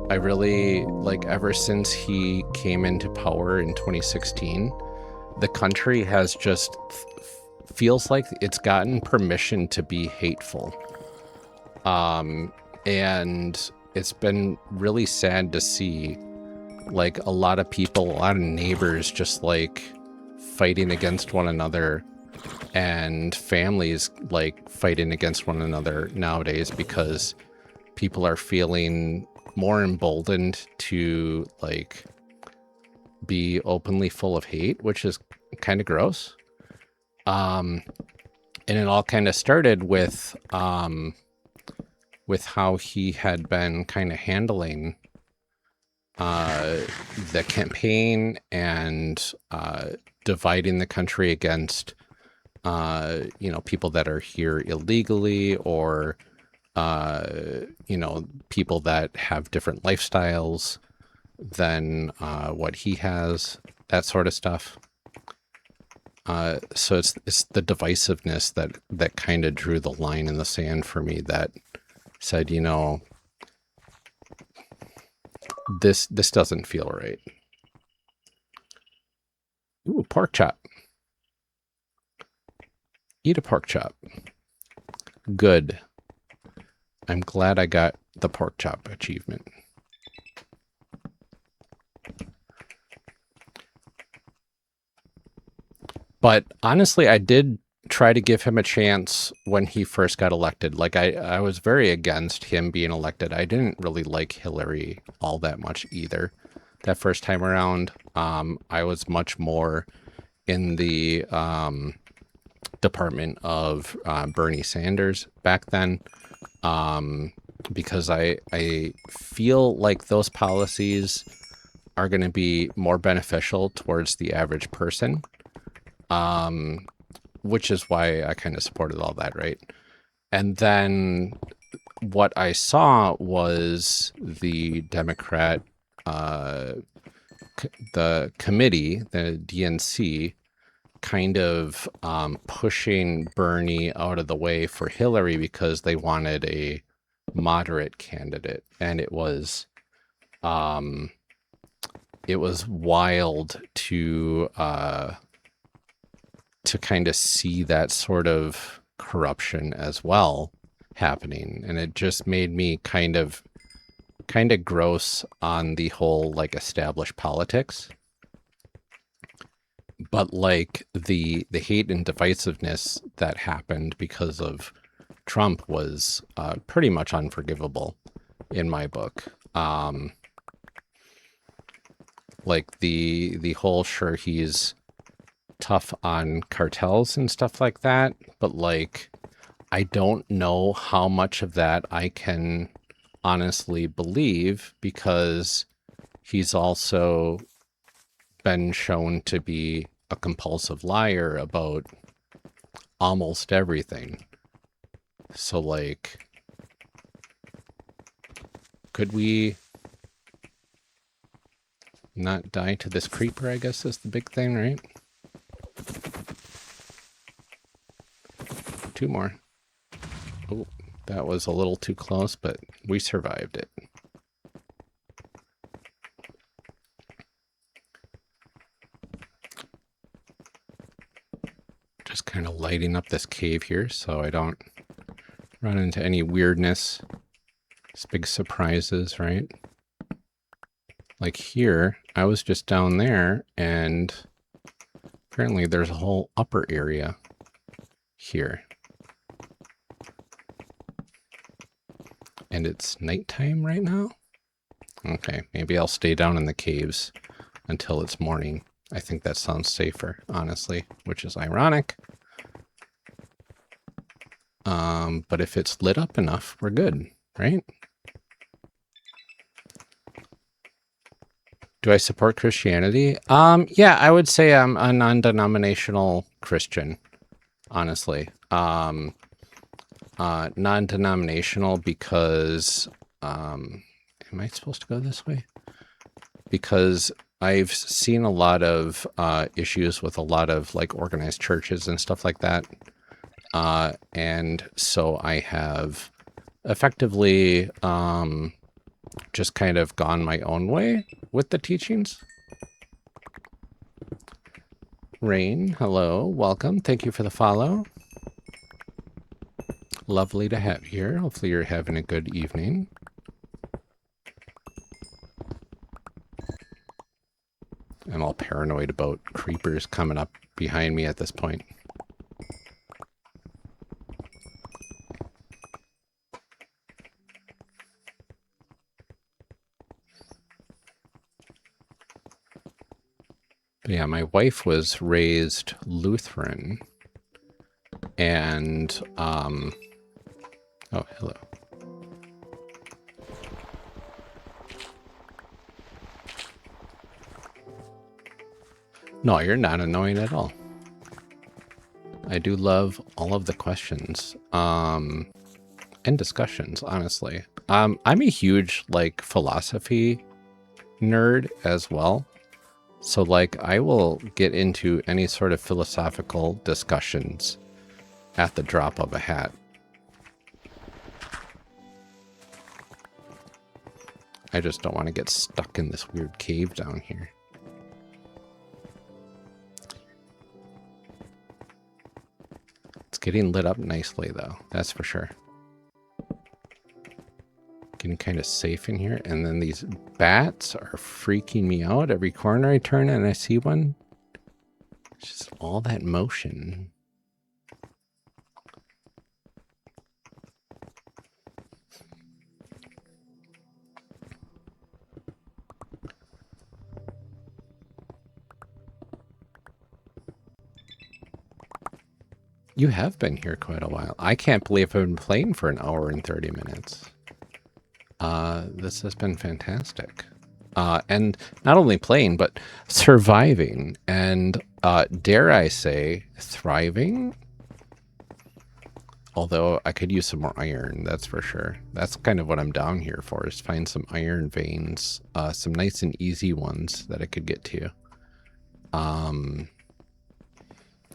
A: I really, like, ever since he came into power in 2016, the country has just feels like it's gotten permission to be hateful. And it's been really sad to see, like, a lot of people, a lot of neighbors just, like, fighting against one another, and families, like, fighting against one another nowadays because people are feeling more emboldened to, like, be openly full of hate, which is kind of gross. And it all kind of started with how he had been kind of handling the campaign and dividing the country against people that are here illegally, or people that have different lifestyles than what he has, that sort of stuff. So it's the divisiveness that kind of drew the line in the sand for me, that said, this doesn't feel right. Ooh, pork chop. Eat a pork chop. Good. I'm glad I got the pork chop achievement. But honestly, I did try to give him a chance when he first got elected. Like, I was very against him being elected. I didn't really like Hillary all that much either that first time around. I was much more in the department of Bernie Sanders back then, because I feel like those policies are going to be more beneficial towards the average person. Which is why I kind of supported all that, right? And then what I saw was the Democrat, the committee, the DNC, kind of pushing Bernie out of the way for Hillary because they wanted a moderate candidate. And it was it was wild to kind of see that sort of corruption as well happening, and it just made me kind of gross on the whole like established politics. But like the hate and divisiveness that happened because of Trump was pretty much unforgivable in my book. Like the whole, sure, he's tough on cartels and stuff like that, but like I don't know how much of that I can honestly believe, because he's also been shown to be a compulsive liar about almost everything. So like, could we not die to this creeper, I guess is the big thing, right? 2 more. Oh, that was a little too close, but we survived it. Just kind of lighting up this cave here so I don't run into any weirdness. It's big surprises, right? Like here, I was just down there, and apparently there's a whole upper area here. And it's nighttime right now? Okay, maybe I'll stay down in the caves until it's morning. I think that sounds safer, honestly, which is ironic. But if it's lit up enough, we're good, right? Do I support Christianity? Yeah, I would say I'm a non-denominational Christian, honestly. Non-denominational because, am I supposed to go this way? Because I've seen a lot of issues with a lot of like organized churches and stuff like that. And so I have effectively just kind of gone my own way with the teachings. Rain, hello, welcome. Thank you for the follow. Lovely to have you here. Hopefully you're having a good evening. I'm all paranoid about creepers coming up behind me at this point. But yeah, my wife was raised Lutheran, and oh, hello. No, you're not annoying at all. I do love all of the questions and discussions, honestly. I'm a huge like philosophy nerd as well. So like I will get into any sort of philosophical discussions at the drop of a hat. I just don't want to get stuck in this weird cave down here. It's getting lit up nicely though, that's for sure. Getting kind of safe in here, and then these bats are freaking me out. Every corner I turn and I see one. It's just all that motion. You have been here quite a while. I can't believe I've been playing for an hour and 30 minutes. This has been fantastic. And not only playing, but surviving and, dare I say, thriving. Although I could use some more iron, that's for sure. That's kind of what I'm down here for, is find some iron veins, some nice and easy ones that I could get to.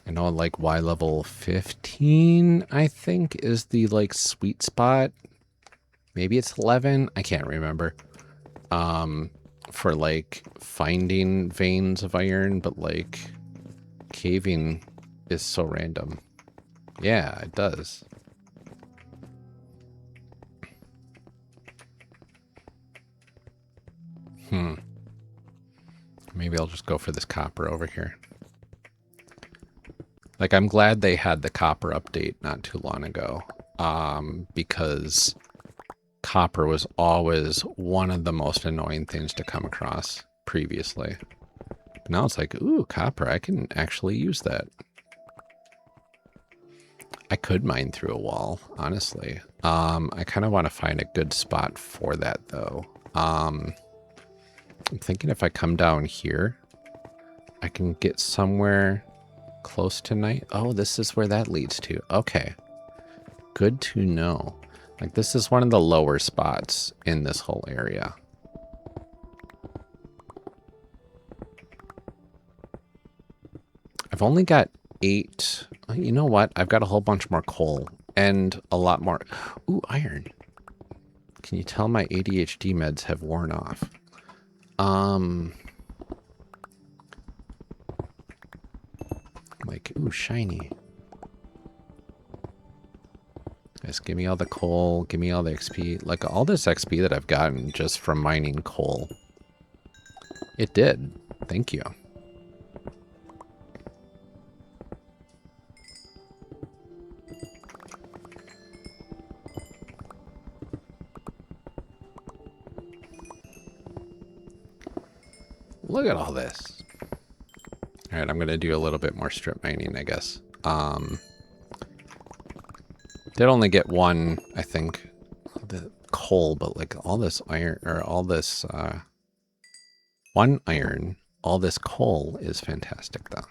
A: I know like Y level 15, I think, is the like sweet spot. Maybe it's 11. I can't remember. for like finding veins of iron, but like caving is so random. Yeah, it does. Maybe I'll just go for this copper over here. Like, I'm glad they had the copper update not too long ago, because copper was always one of the most annoying things to come across previously. But now it's like, ooh, copper, I can actually use that. I could mine through a wall, honestly. I kind of want to find a good spot for that, though. I'm thinking if I come down here, I can get somewhere close to night. Oh, this is where that leads to. Okay. Good to know. Like, this is one of the lower spots in this whole area. I've only got 8. You know what? I've got a whole bunch more coal and a lot more. Ooh, iron. Can you tell my ADHD meds have worn off? Like, ooh, shiny. Just give me all the coal, give me all the XP. Like, all this XP that I've gotten just from mining coal. It did. Thank you. Look at all this. All right, I'm going to do a little bit more strip mining, I guess. Did only get one, I think, the coal, but like all this iron, or all this, one iron, all this coal is fantastic, though.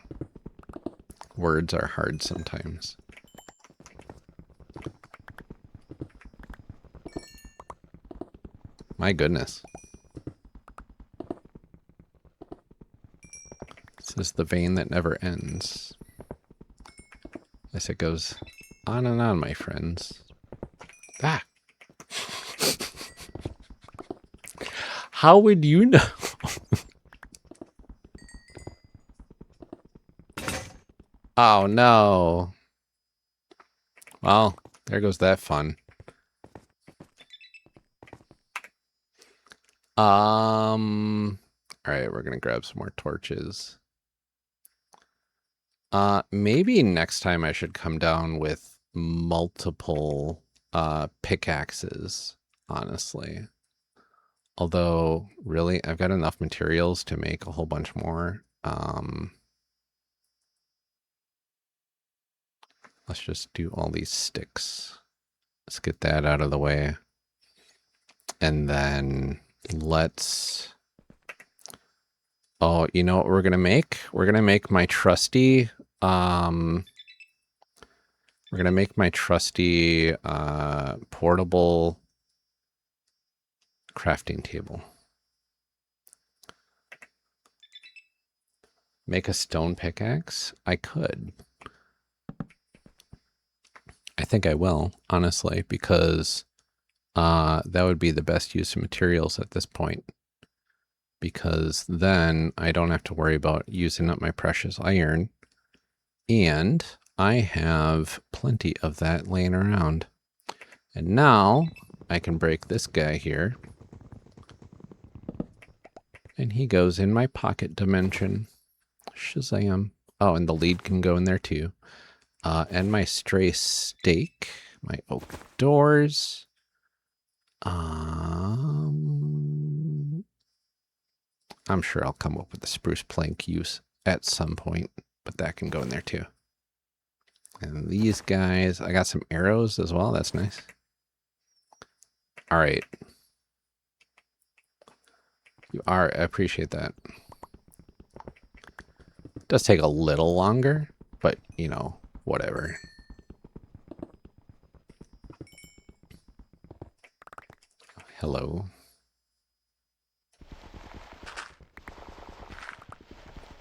A: Words are hard sometimes. My goodness. This is the vein that never ends. As it goes on and on, my friends. Ah! How would you know? Oh, no. Well, there goes that fun. All right, we're gonna grab some more torches. Maybe next time I should come down with multiple pickaxes, honestly. Although, really, I've got enough materials to make a whole bunch more. Let's just do all these sticks. Let's get that out of the way. And then let's... Oh, you know what we're going to make? We're going to make my trusty... we're going to make my trusty portable crafting table. Make a stone pickaxe? I could. I think I will, honestly, because that would be the best use of materials at this point. Because then I don't have to worry about using up my precious iron. And I have plenty of that laying around. And now I can break this guy here. And he goes in my pocket dimension. Shazam. Oh, and the lead can go in there too. And my stray stake, my oak doors. I'm sure I'll come up with the spruce plank use at some point, but that can go in there too. And these guys, I got some arrows as well. That's nice. All right. I appreciate that. It does take a little longer, but you know, whatever. Hello.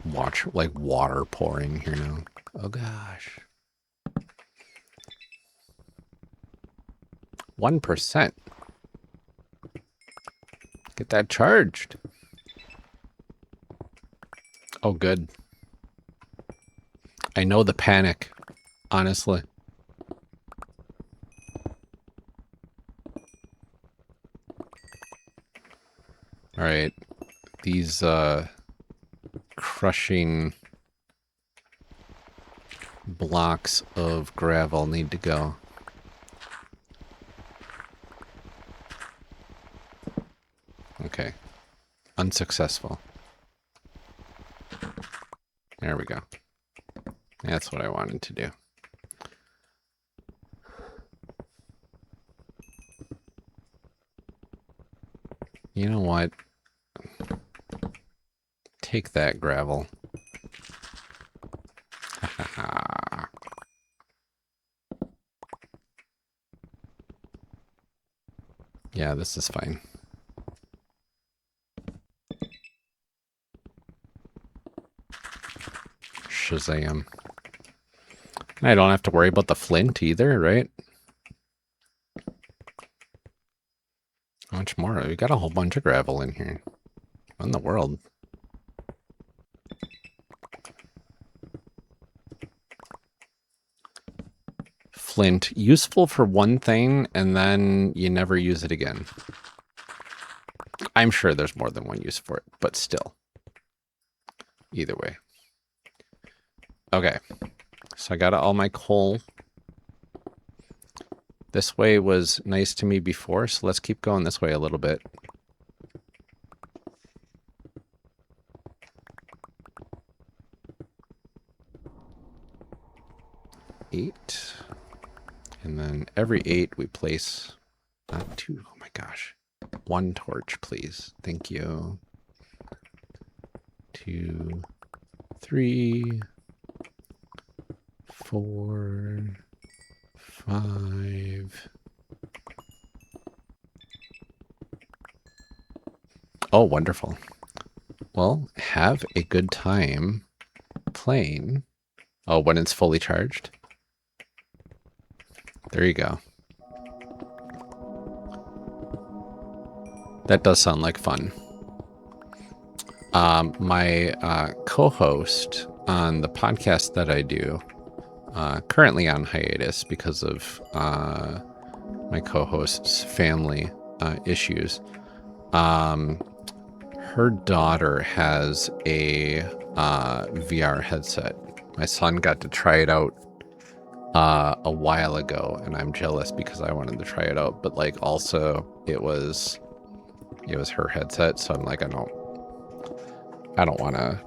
A: Watch like water pouring here now. Oh gosh. 1%. Get that charged. Oh, good. I know the panic, honestly. All right. These crushing blocks of gravel need to go. Okay. Unsuccessful. There we go. That's what I wanted to do. You know what? Take that, gravel. Yeah, this is fine. Shazam. I don't have to worry about the flint either, right? How much more? We got a whole bunch of gravel in here. What in the world? Flint, useful for one thing, and then you never use it again. I'm sure there's more than one use for it, but still. Either way. Okay. So I got all my coal. This way was nice to me before, so let's keep going this way a little bit. Eight. And then every 8 we place... Not 2. Oh my gosh. 1 torch, please. Thank you. 2, 3, 4, 5. Oh, wonderful. Well, have a good time playing. Oh, when it's fully charged. There you go. That does sound like fun. My co-host on the podcast that I do, currently on hiatus because of my co-host's family issues. Her daughter has a VR headset. My son got to try it out a while ago, and I'm jealous because I wanted to try it out. But like, also, it was her headset, so I'm like, I don't want to,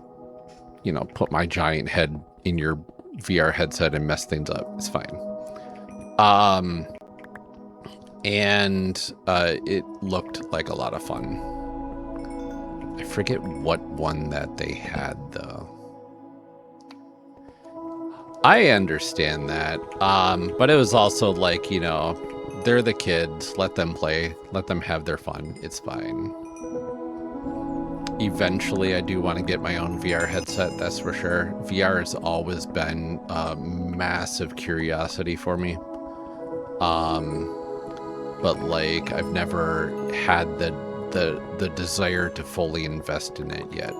A: put my giant head in your VR headset and mess things up. It's fine. And it looked like a lot of fun. I forget what one that they had, though. I understand that. But it was also like, they're the kids. Let them play. Let them have their fun. It's fine. Eventually, I do want to get my own VR headset, that's for sure. VR has always been a massive curiosity for me. But like, I've never had the desire to fully invest in it yet.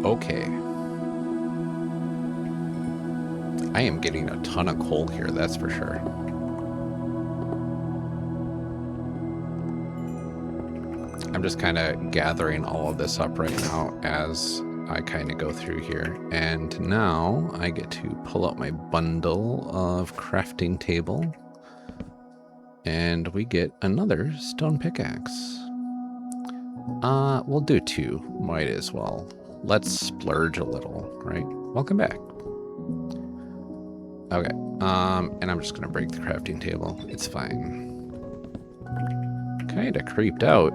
A: Okay. I am getting a ton of coal here, that's for sure. I'm just kind of gathering all of this up right now as I kind of go through here. And now I get to pull out my bundle of crafting table. And we get another stone pickaxe. We'll do 2. Might as well. Let's splurge a little, right? Welcome back. Okay, and I'm just gonna break the crafting table. It's fine. Kinda creeped out.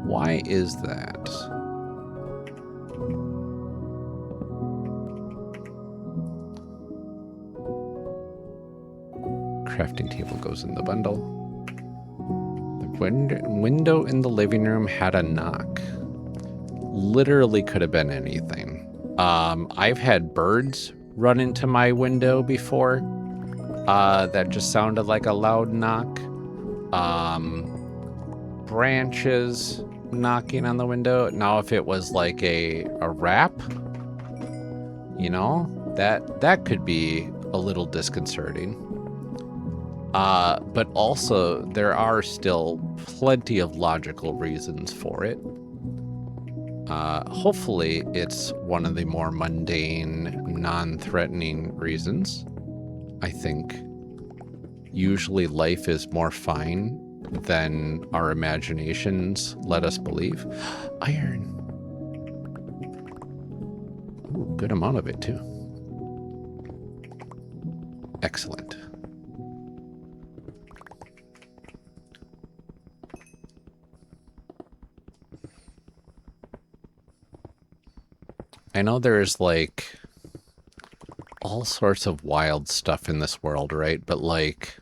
A: Why is that? Crafting table goes in the bundle. The window in the living room had a knock. Literally could have been anything. I've had birds run into my window before that just sounded like a loud knock. Branches knocking on the window. Now, if it was like a rap, you know, that could be a little disconcerting. But also there are still plenty of logical reasons for it. Hopefully it's one of the more mundane, non-threatening reasons. I think usually life is more fine than our imaginations let us believe. Iron. Ooh, good amount of it too. Excellent. I know there's like all sorts of wild stuff in this world, right? But like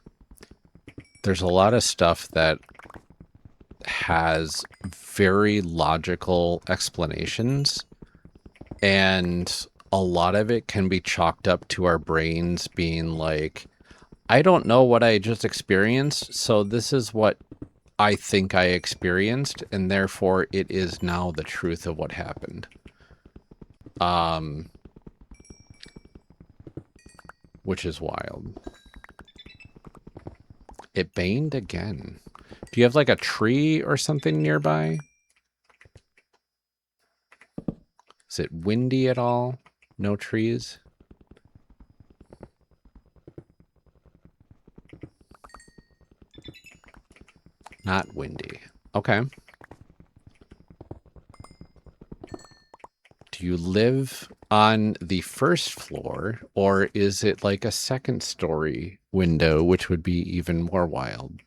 A: there's a lot of stuff that has very logical explanations, and a lot of it can be chalked up to our brains being like, I don't know what I just experienced, so this is what I think I experienced, and therefore it is now the truth of what happened. Which is wild. It baned again. Do you have like a tree or something nearby? Is it windy at all? No trees? Not windy. Okay. Do you live on the first floor, or is it like a second story window, which would be even more wild?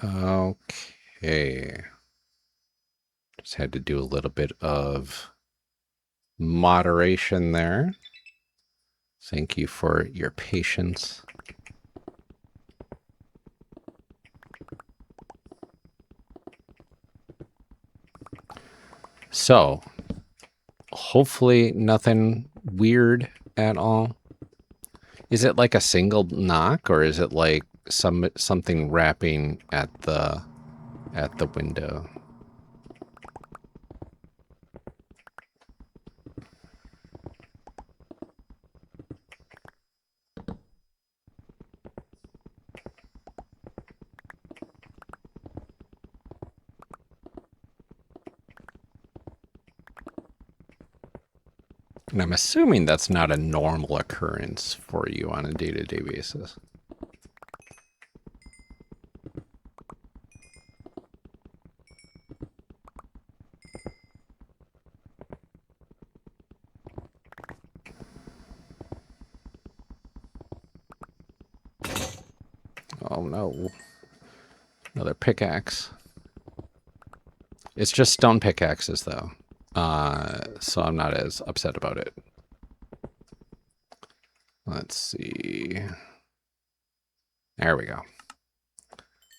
A: Okay. Just had to do a little bit of moderation there. Thank you for your patience. So, hopefully nothing weird at all. Is it like a single knock, or is it like something rapping at the window? And I'm assuming that's not a normal occurrence for you on a day-to-day basis. Oh no. Another pickaxe. It's just stone pickaxes though. So I'm not as upset about it. Let's see. There we go.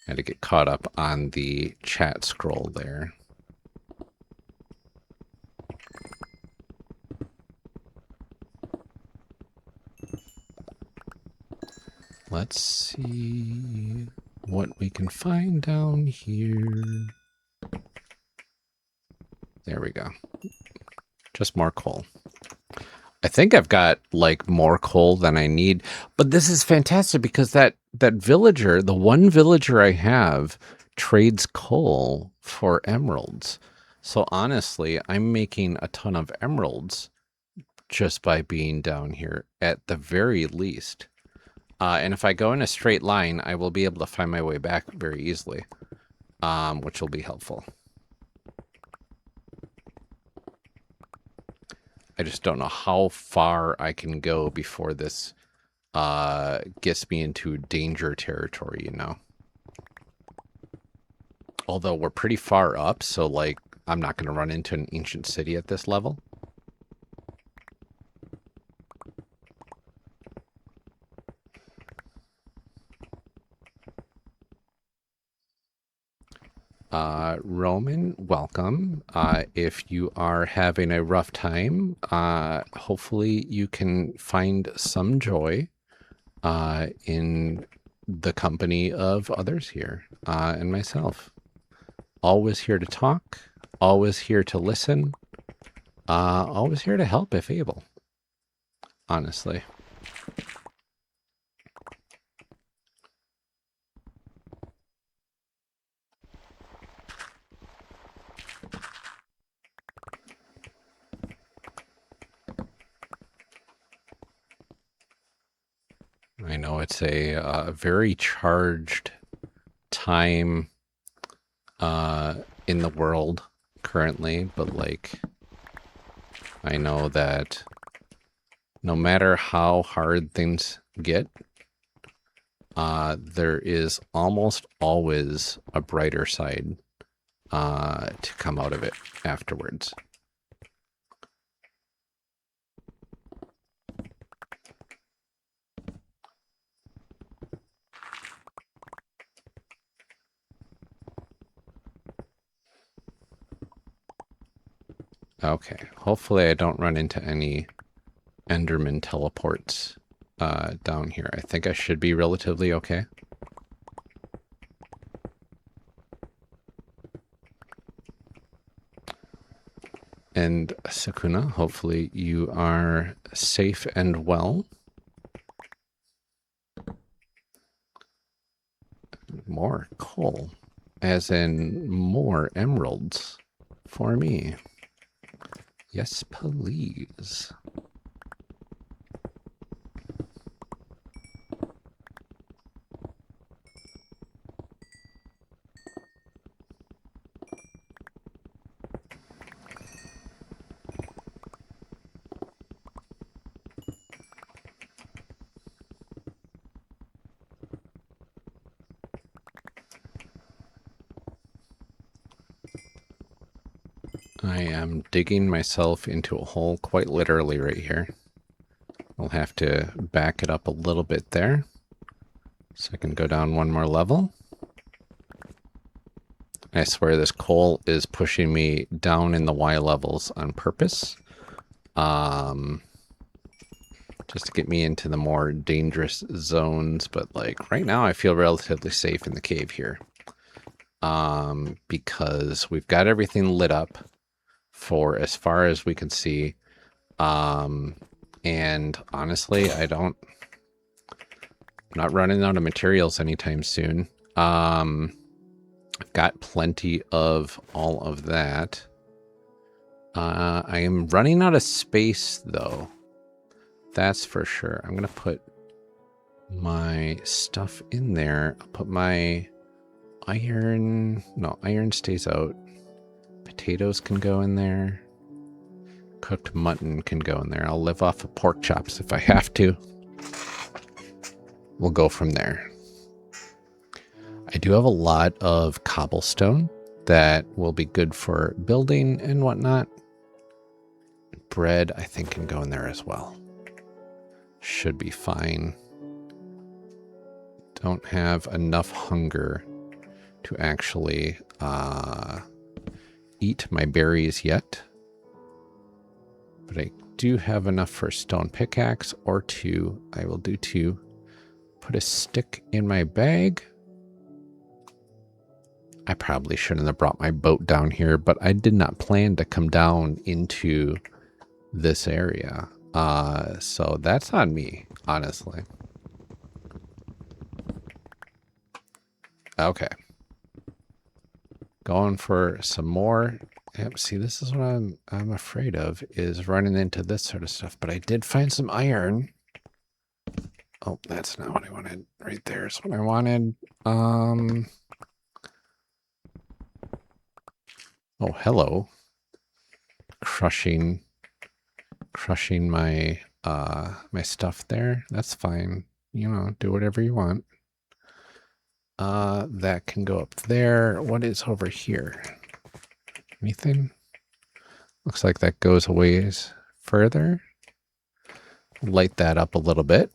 A: Had to get caught up on the chat scroll there. Let's see what we can find down here. There we go. Just more coal. I think I've got like more coal than I need, but this is fantastic because that villager, the one villager I have, trades coal for emeralds. So honestly, I'm making a ton of emeralds just by being down here at the very least. And if I go in a straight line, I will be able to find my way back very easily, which will be helpful. I just don't know how far I can go before this gets me into danger territory, you know. Although we're pretty far up, so like I'm not going to run into an ancient city at this level. Roman, welcome. If you are having a rough time, hopefully you can find some joy in the company of others here and myself. Always here to talk, always here to listen, always here to help if able, honestly. I know it's a very charged time in the world currently, but like I know that no matter how hard things get, there is almost always a brighter side to come out of it afterwards. Okay, hopefully I don't run into any Enderman teleports down here. I think I should be relatively okay. And Sakuna, hopefully you are safe and well. More coal, as in more emeralds for me. Yes, please. I am digging myself into a hole quite literally right here. I'll have to back it up a little bit there so I can go down one more level. I swear this coal is pushing me down in the Y levels on purpose. Just to get me into the more dangerous zones. But like right now I feel relatively safe in the cave here. Because we've got everything lit up for as far as we can see. And honestly, I'm not running out of materials anytime soon. I've got plenty of all of that. I am running out of space though. That's for sure. I'm going to put my stuff in there. I'll put my iron. No, iron stays out. Potatoes can go in there. Cooked mutton can go in there. I'll live off of pork chops if I have to. We'll go from there. I do have a lot of cobblestone that will be good for building and whatnot. Bread, I think, can go in there as well. Should be fine. Don't have enough hunger to actually eat my berries yet. But I do have enough for a stone pickaxe or two. I will do two. Put a stick in my bag. I probably shouldn't have brought my boat down here, but I did not plan to come down into this area. So that's on me, honestly. Okay. Going for some more Yep, see, this is what I'm afraid of, is running into this sort of stuff. But I did find some iron. Oh, that's not what I wanted. Right there's what I wanted. Oh, hello. Crushing my my stuff there. That's fine. You know, do whatever you want. That can go up there. What is over here? Anything? Looks like that goes a ways further. Light that up a little bit.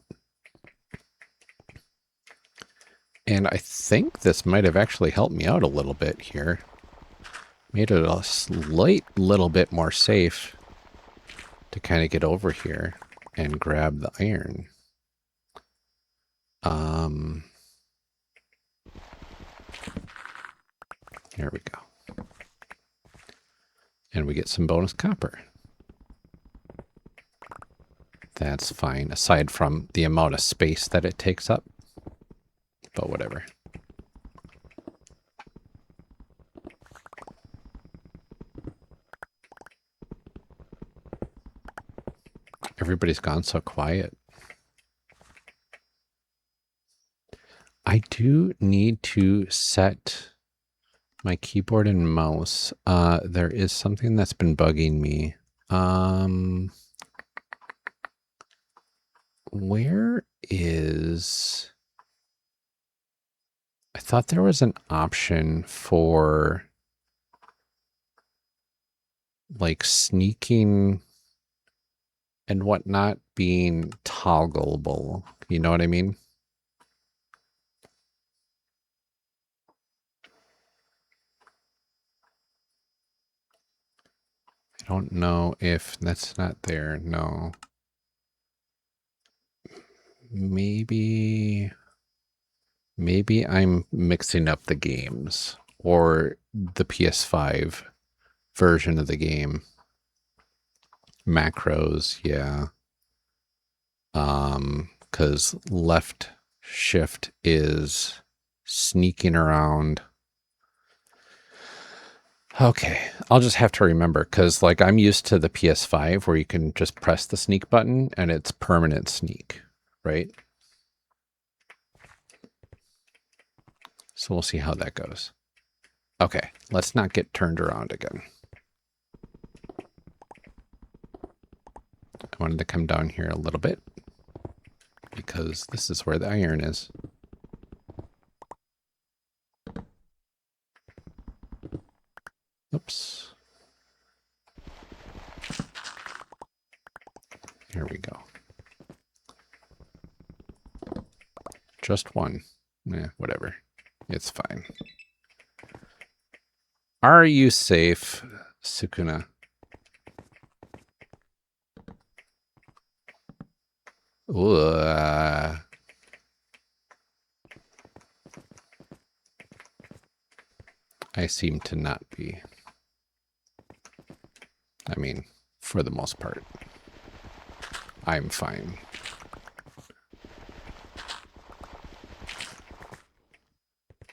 A: And I think this might have actually helped me out a little bit here. Made it a slight little bit more safe to kind of get over here and grab the iron. There we go. And we get some bonus copper. That's fine, aside from the amount of space that it takes up. But whatever. Everybody's gone so quiet. I do need to set my keyboard and mouse. There is something that's been bugging me. Where is... I thought there was an option for like sneaking and whatnot being toggleable. You know what I mean? I don't know if that's not there. No. Maybe I'm mixing up the games or the PS5 version of the game. Macros, yeah. Because left shift is sneaking around. Okay, I'll just have to remember, because like I'm used to the PS5 where you can just press the sneak button and it's permanent sneak, right? So we'll see how that goes. Okay, let's not get turned around again. I wanted to come down here a little bit because this is where the iron is. Oops. Here we go. Just one. Whatever. It's fine. Are you safe, Sukuna? I seem to not be. I mean, for the most part. I'm fine.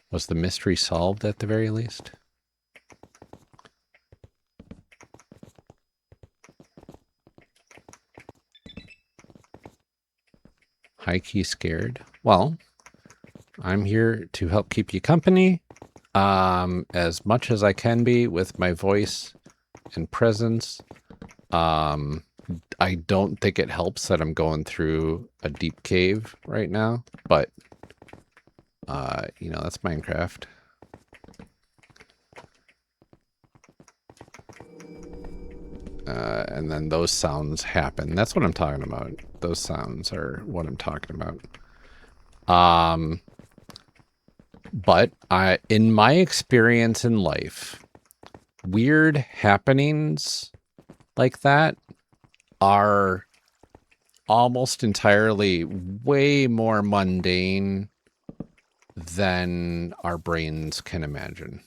A: Was the mystery solved at the very least? High key scared. Well, I'm here to help keep you company as much as I can be with my voice and presence. I don't think it helps that I'm going through a deep cave right now, but you know, that's Minecraft. And then those sounds happen. That's what I'm talking about. Those sounds are what I'm talking about. But in my experience in life, weird happenings like that are almost entirely way more mundane than our brains can imagine.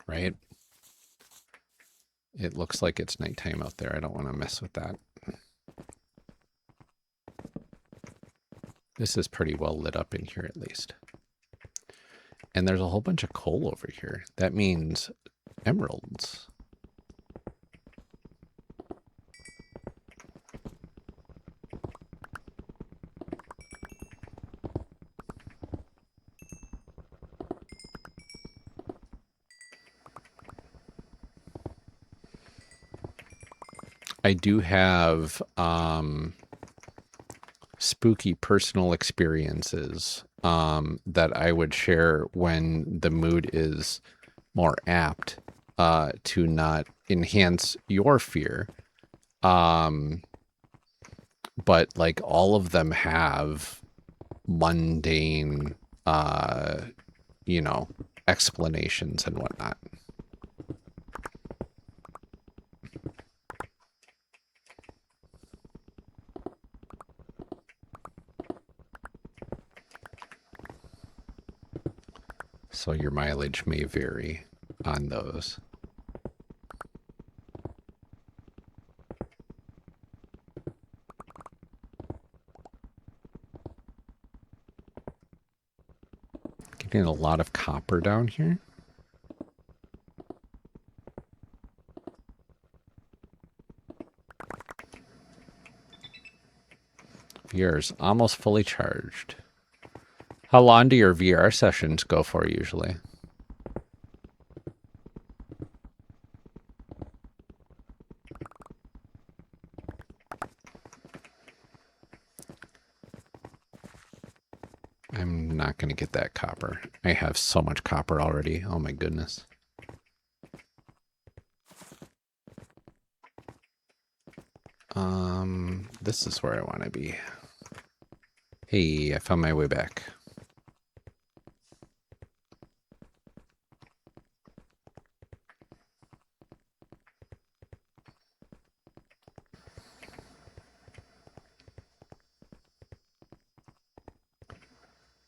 A: Right? It looks like it's nighttime out there. I don't want to mess with that. This is pretty well lit up in here at least. And there's a whole bunch of coal over here. That means emeralds. I do have spooky personal experiences that I would share when the mood is more apt to not enhance your fear. But like all of them have mundane, you know, explanations and whatnot. So your mileage may vary on those. Getting a lot of copper down here. VR's almost fully charged. How long do your VR sessions go for usually? I'm not going to get that copper. I have so much copper already. Oh my goodness. This is where I want to be. Hey, I found my way back.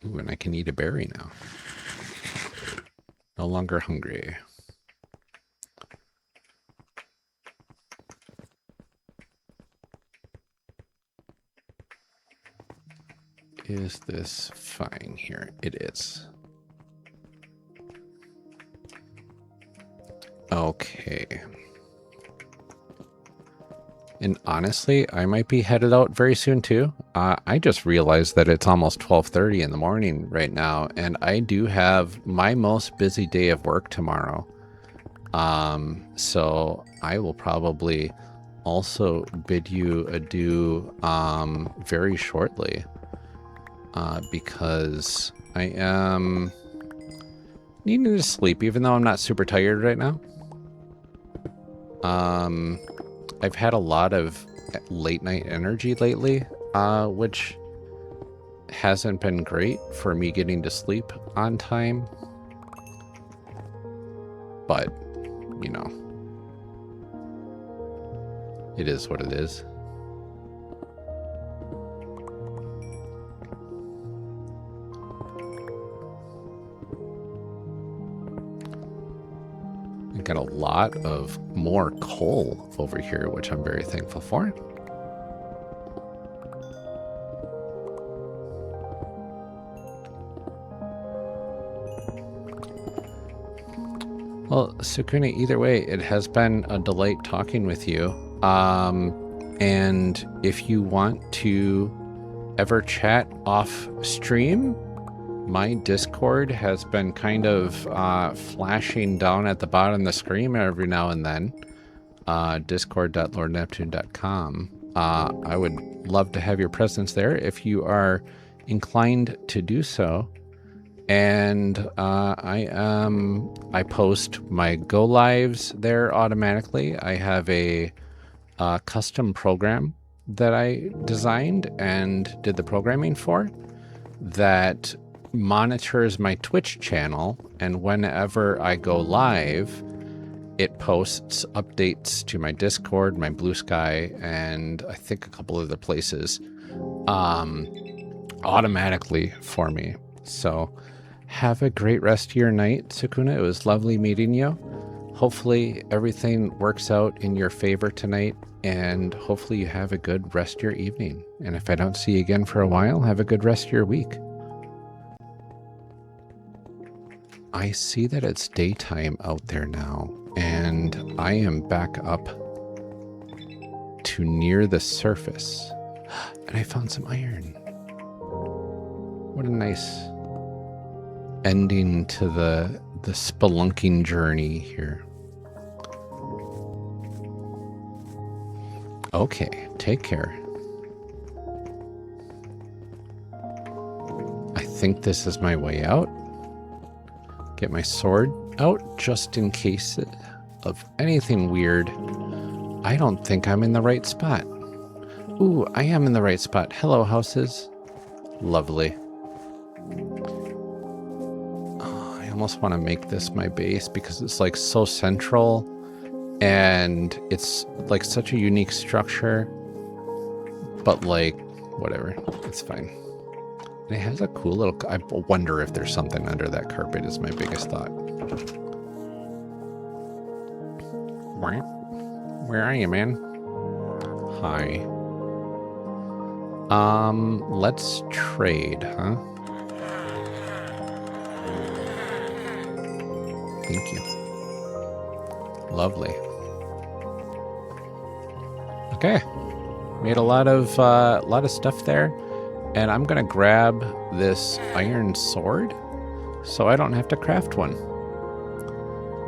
A: Ooh, and I can eat a berry now. No longer hungry. Is this fine here? It is. Okay. And honestly, I might be headed out very soon too. I just realized that it's almost 12:30 in the morning right now, and I do have my most busy day of work tomorrow. So I will probably also bid you adieu very shortly. Because I am needing to sleep, even though I'm not super tired right now. I've had a lot of late night energy lately, which hasn't been great for me getting to sleep on time. But, you know, it is what it is. Got a lot of more coal over here, which I'm very thankful for. Well, Sukuna, either way, it has been a delight talking with you. And if you want to ever chat off stream, my Discord has been kind of flashing down at the bottom of the screen every now and then. Discord.lordneptune.com. I would love to have your presence there if you are inclined to do so. And I post my go lives there automatically. I have a custom program that I designed and did the programming for that monitors my Twitch channel, and whenever I go live, it posts updates to my Discord, my Blue Sky, and I think a couple other places automatically for me. So have a great rest of your night, Sukuna. It was lovely meeting you. Hopefully everything works out in your favor tonight, and hopefully you have a good rest of your evening. And if I don't see you again for a while, have a good rest of your week. I see that it's daytime out there now. And I am back up to near the surface. And I found some iron. What a nice ending to the spelunking journey here. Okay, take care. I think this is my way out. Get my sword out just in case of anything weird. I don't think I'm in the right spot. Ooh, I am in the right spot. Hello, houses. Lovely. Oh, I almost want to make this my base because it's like so central and it's like such a unique structure. But like, whatever. It's fine. And it has a cool little... I wonder if there's something under that carpet is my biggest thought. Where are you, man? Hi. Let's trade, huh? Thank you. Lovely. Okay. Made a lot of stuff there. And I'm gonna grab this iron sword so I don't have to craft one.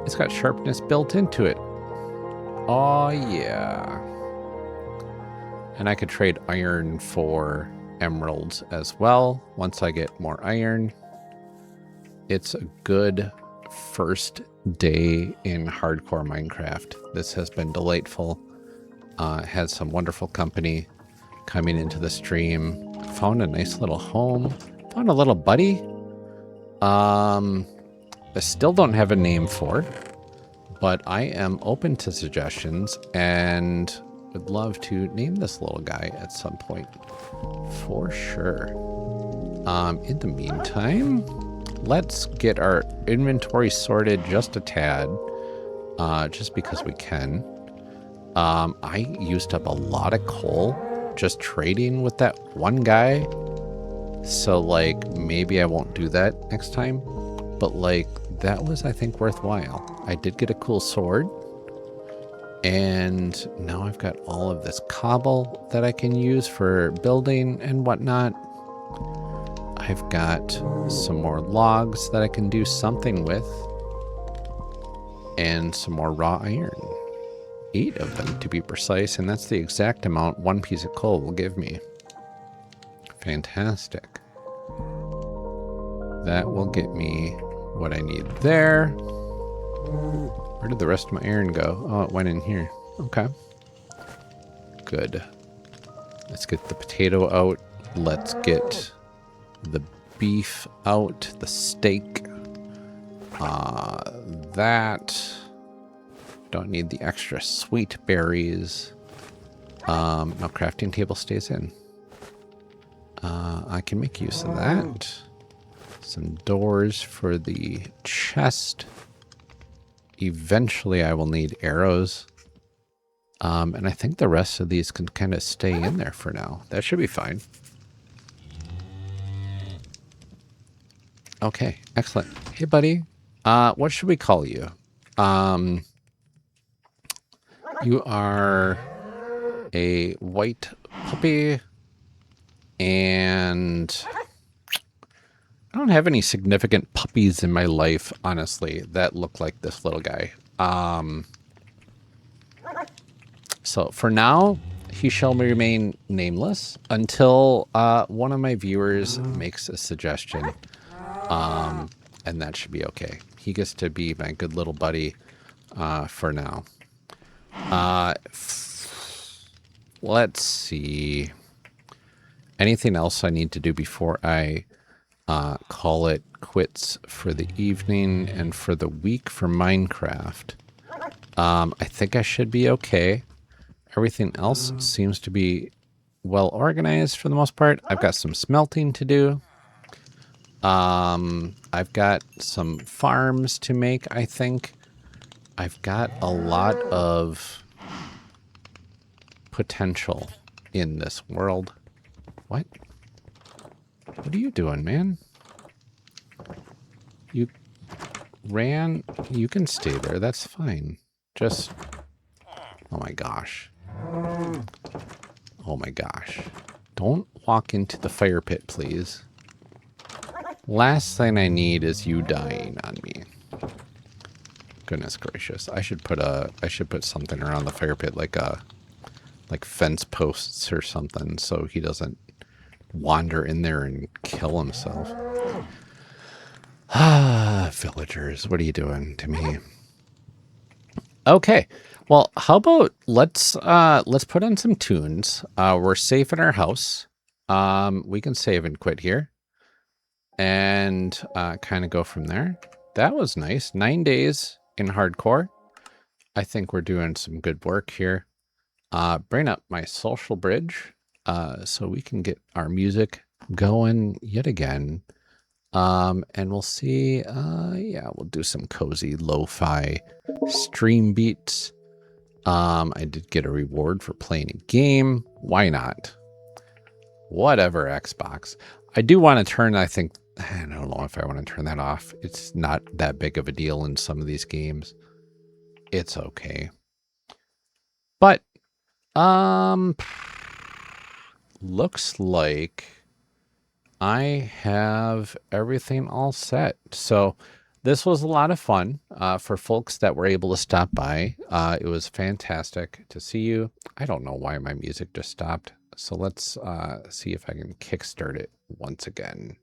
A: It's got sharpness built into it. Oh yeah. And I could trade iron for emeralds as well once I get more iron. It's a good first day in hardcore Minecraft. This has been delightful. Had some wonderful company coming into the stream. Found a nice little home. Found a little buddy. I still don't have a name for, but I am open to suggestions and would love to name this little guy at some point for sure. In the meantime, let's get our inventory sorted just a tad, just because we can. I used up a lot of coal just trading with that one guy. So like maybe I won't do that next time, but like that was, I think, worthwhile. I did get a cool sword and now I've got all of this cobble that I can use for building and whatnot. I've got some more logs that I can do something with and some more raw iron. 8 of them to be precise, and that's the exact amount one piece of coal will give me. Fantastic. That will get me what I need there. Where did the rest of my iron go? Oh, it went in here. Okay. Good. Let's get the potato out. Let's get the beef out. The steak. That... Don't need the extra sweet berries. No, crafting table stays in. I can make use of that. Some doors for the chest. Eventually I will need arrows. And I think the rest of these can kind of stay in there for now. That should be fine. Okay, excellent. Hey, buddy. What should we call you? You are a white puppy, and I don't have any significant puppies in my life, honestly, that look like this little guy. So for now, he shall remain nameless until one of my viewers makes a suggestion, and that should be okay. He gets to be my good little buddy for now. Let's see. Anything else I need to do before I call it quits for the evening and for the week for Minecraft? I think I should be okay. Everything else seems to be well organized for the most part. I've got some smelting to do. I've got some farms to make, I think. I've got a lot of potential in this world. What? What are you doing, man? You Ran, you can stay there. That's fine. Just, oh my gosh. Oh my gosh. Don't walk into the fire pit, please. Last thing I need is you dying on me. Goodness gracious. I should put something around the fire pit, like fence posts or something, so he doesn't wander in there and kill himself. Ah, villagers, what are you doing to me? Okay. Well, how about let's put on some tunes. We're safe in our house. We can save and quit here. And kind of go from there. That was nice. 9 days in hardcore. I think we're doing some good work here. Bring up my social bridge so we can get our music going yet again. And we'll see. Yeah, we'll do some cozy lo-fi stream beats. I did get a reward for playing a game. Why not? Whatever, Xbox. I do want to turn, I don't know if I want to turn that off. It's not that big of a deal in some of these games. It's okay. But, looks like I have everything all set. So this was a lot of fun for folks that were able to stop by. It was fantastic to see you. I don't know why my music just stopped. So let's see if I can kickstart it once again.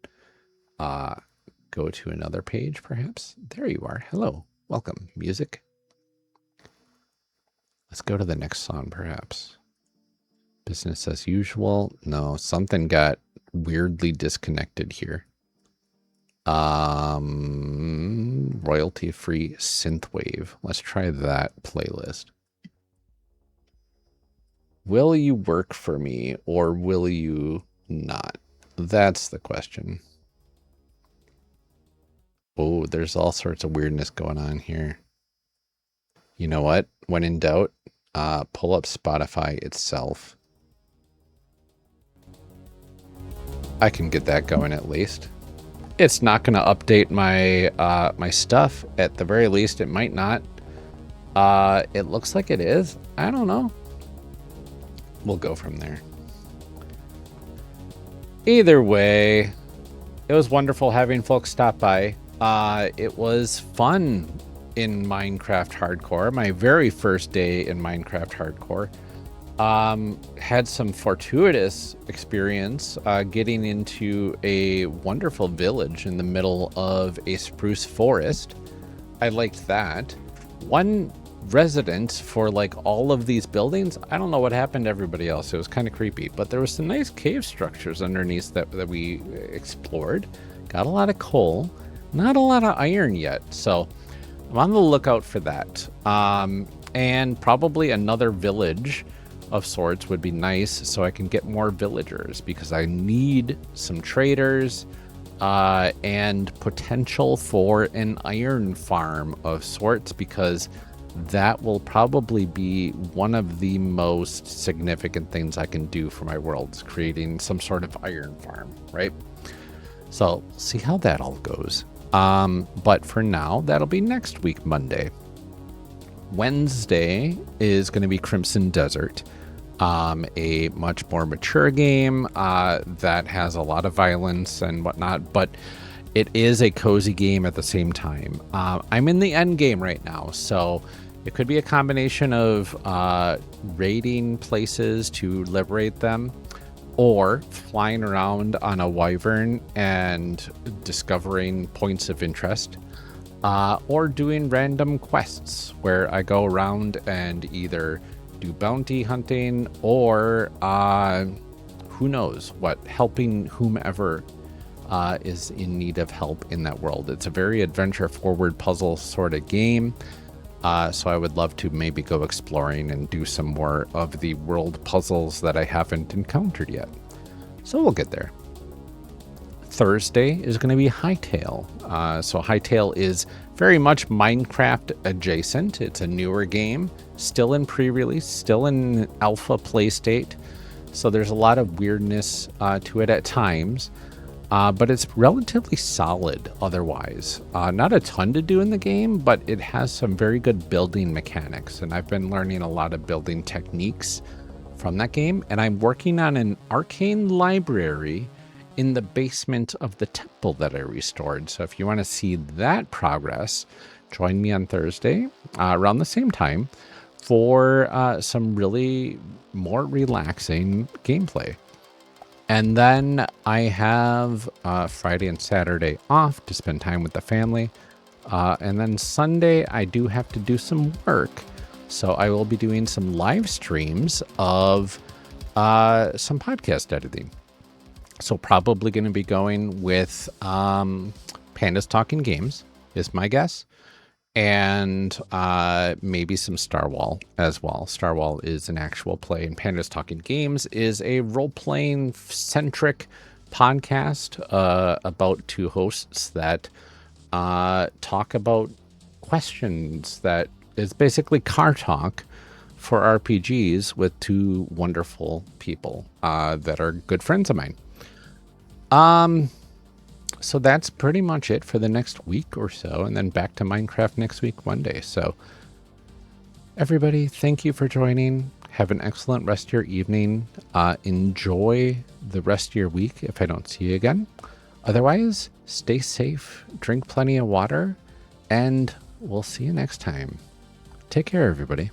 A: Go to another page, perhaps. There you are. Hello. Welcome. Music. Let's go to the next song, perhaps. Business as usual. No, something got weirdly disconnected here. Royalty-free synthwave. Let's try that playlist. Will you work for me or will you not? That's the question. Oh, there's all sorts of weirdness going on here. You know what? When in doubt, pull up Spotify itself. I can get that going at least. It's not going to update my my stuff. At the very least, it might not. It looks like it is. I don't know. We'll go from there. Either way, it was wonderful having folks stop by. It was fun in Minecraft Hardcore. My very first day in Minecraft Hardcore. Had some fortuitous experience getting into a wonderful village in the middle of a spruce forest. I liked that. One resident for like all of these buildings. I don't know what happened to everybody else. It was kind of creepy, but there was some nice cave structures underneath that we explored. Got a lot of coal, not a lot of iron yet. So I'm on the lookout for that. And probably another village of sorts would be nice so I can get more villagers because I need some traders and potential for an iron farm of sorts because that will probably be one of the most significant things I can do for my world is creating some sort of iron farm, right? So see how that all goes. But for now, that'll be next week, Monday. Wednesday is going to be Crimson Desert, a much more mature game that has a lot of violence and whatnot, but it is a cozy game at the same time. I'm in the end game right now, so it could be a combination of raiding places to liberate them, or flying around on a wyvern and discovering points of interest, or doing random quests where I go around and either do bounty hunting or who knows what, helping whomever is in need of help in that world. It's a very adventure forward puzzle sort of game. So I would love to maybe go exploring and do some more of the world puzzles that I haven't encountered yet. So we'll get there. Thursday is going to be Hytale. So Hytale is very much Minecraft adjacent. It's a newer game, still in pre-release, still in alpha play state. So there's a lot of weirdness to it at times. but it's relatively solid otherwise. Not a ton to do in the game, but it has some very good building mechanics, and I've been learning a lot of building techniques from that game, and I'm working on an arcane library in the basement of the temple that I restored. So if you want to see that progress, join me on Thursday around the same time for some really more relaxing gameplay. And then I have Friday and Saturday off to spend time with the family. And then Sunday, I do have to do some work. So I will be doing some live streams of some podcast editing. So probably going to be going with Pandas Talking Games is my guess. And maybe some Starwall as well. Starwall is an actual play, and Pandas Talking Games is a role-playing centric podcast about two hosts that talk about questions that is basically car talk for RPGs with two wonderful people that are good friends of mine. So that's pretty much it for the next week or so, and then back to Minecraft next week, Monday. So everybody, thank you for joining. Have an excellent rest of your evening. Enjoy the rest of your week if I don't see you again. Otherwise, stay safe, drink plenty of water, and we'll see you next time. Take care, everybody.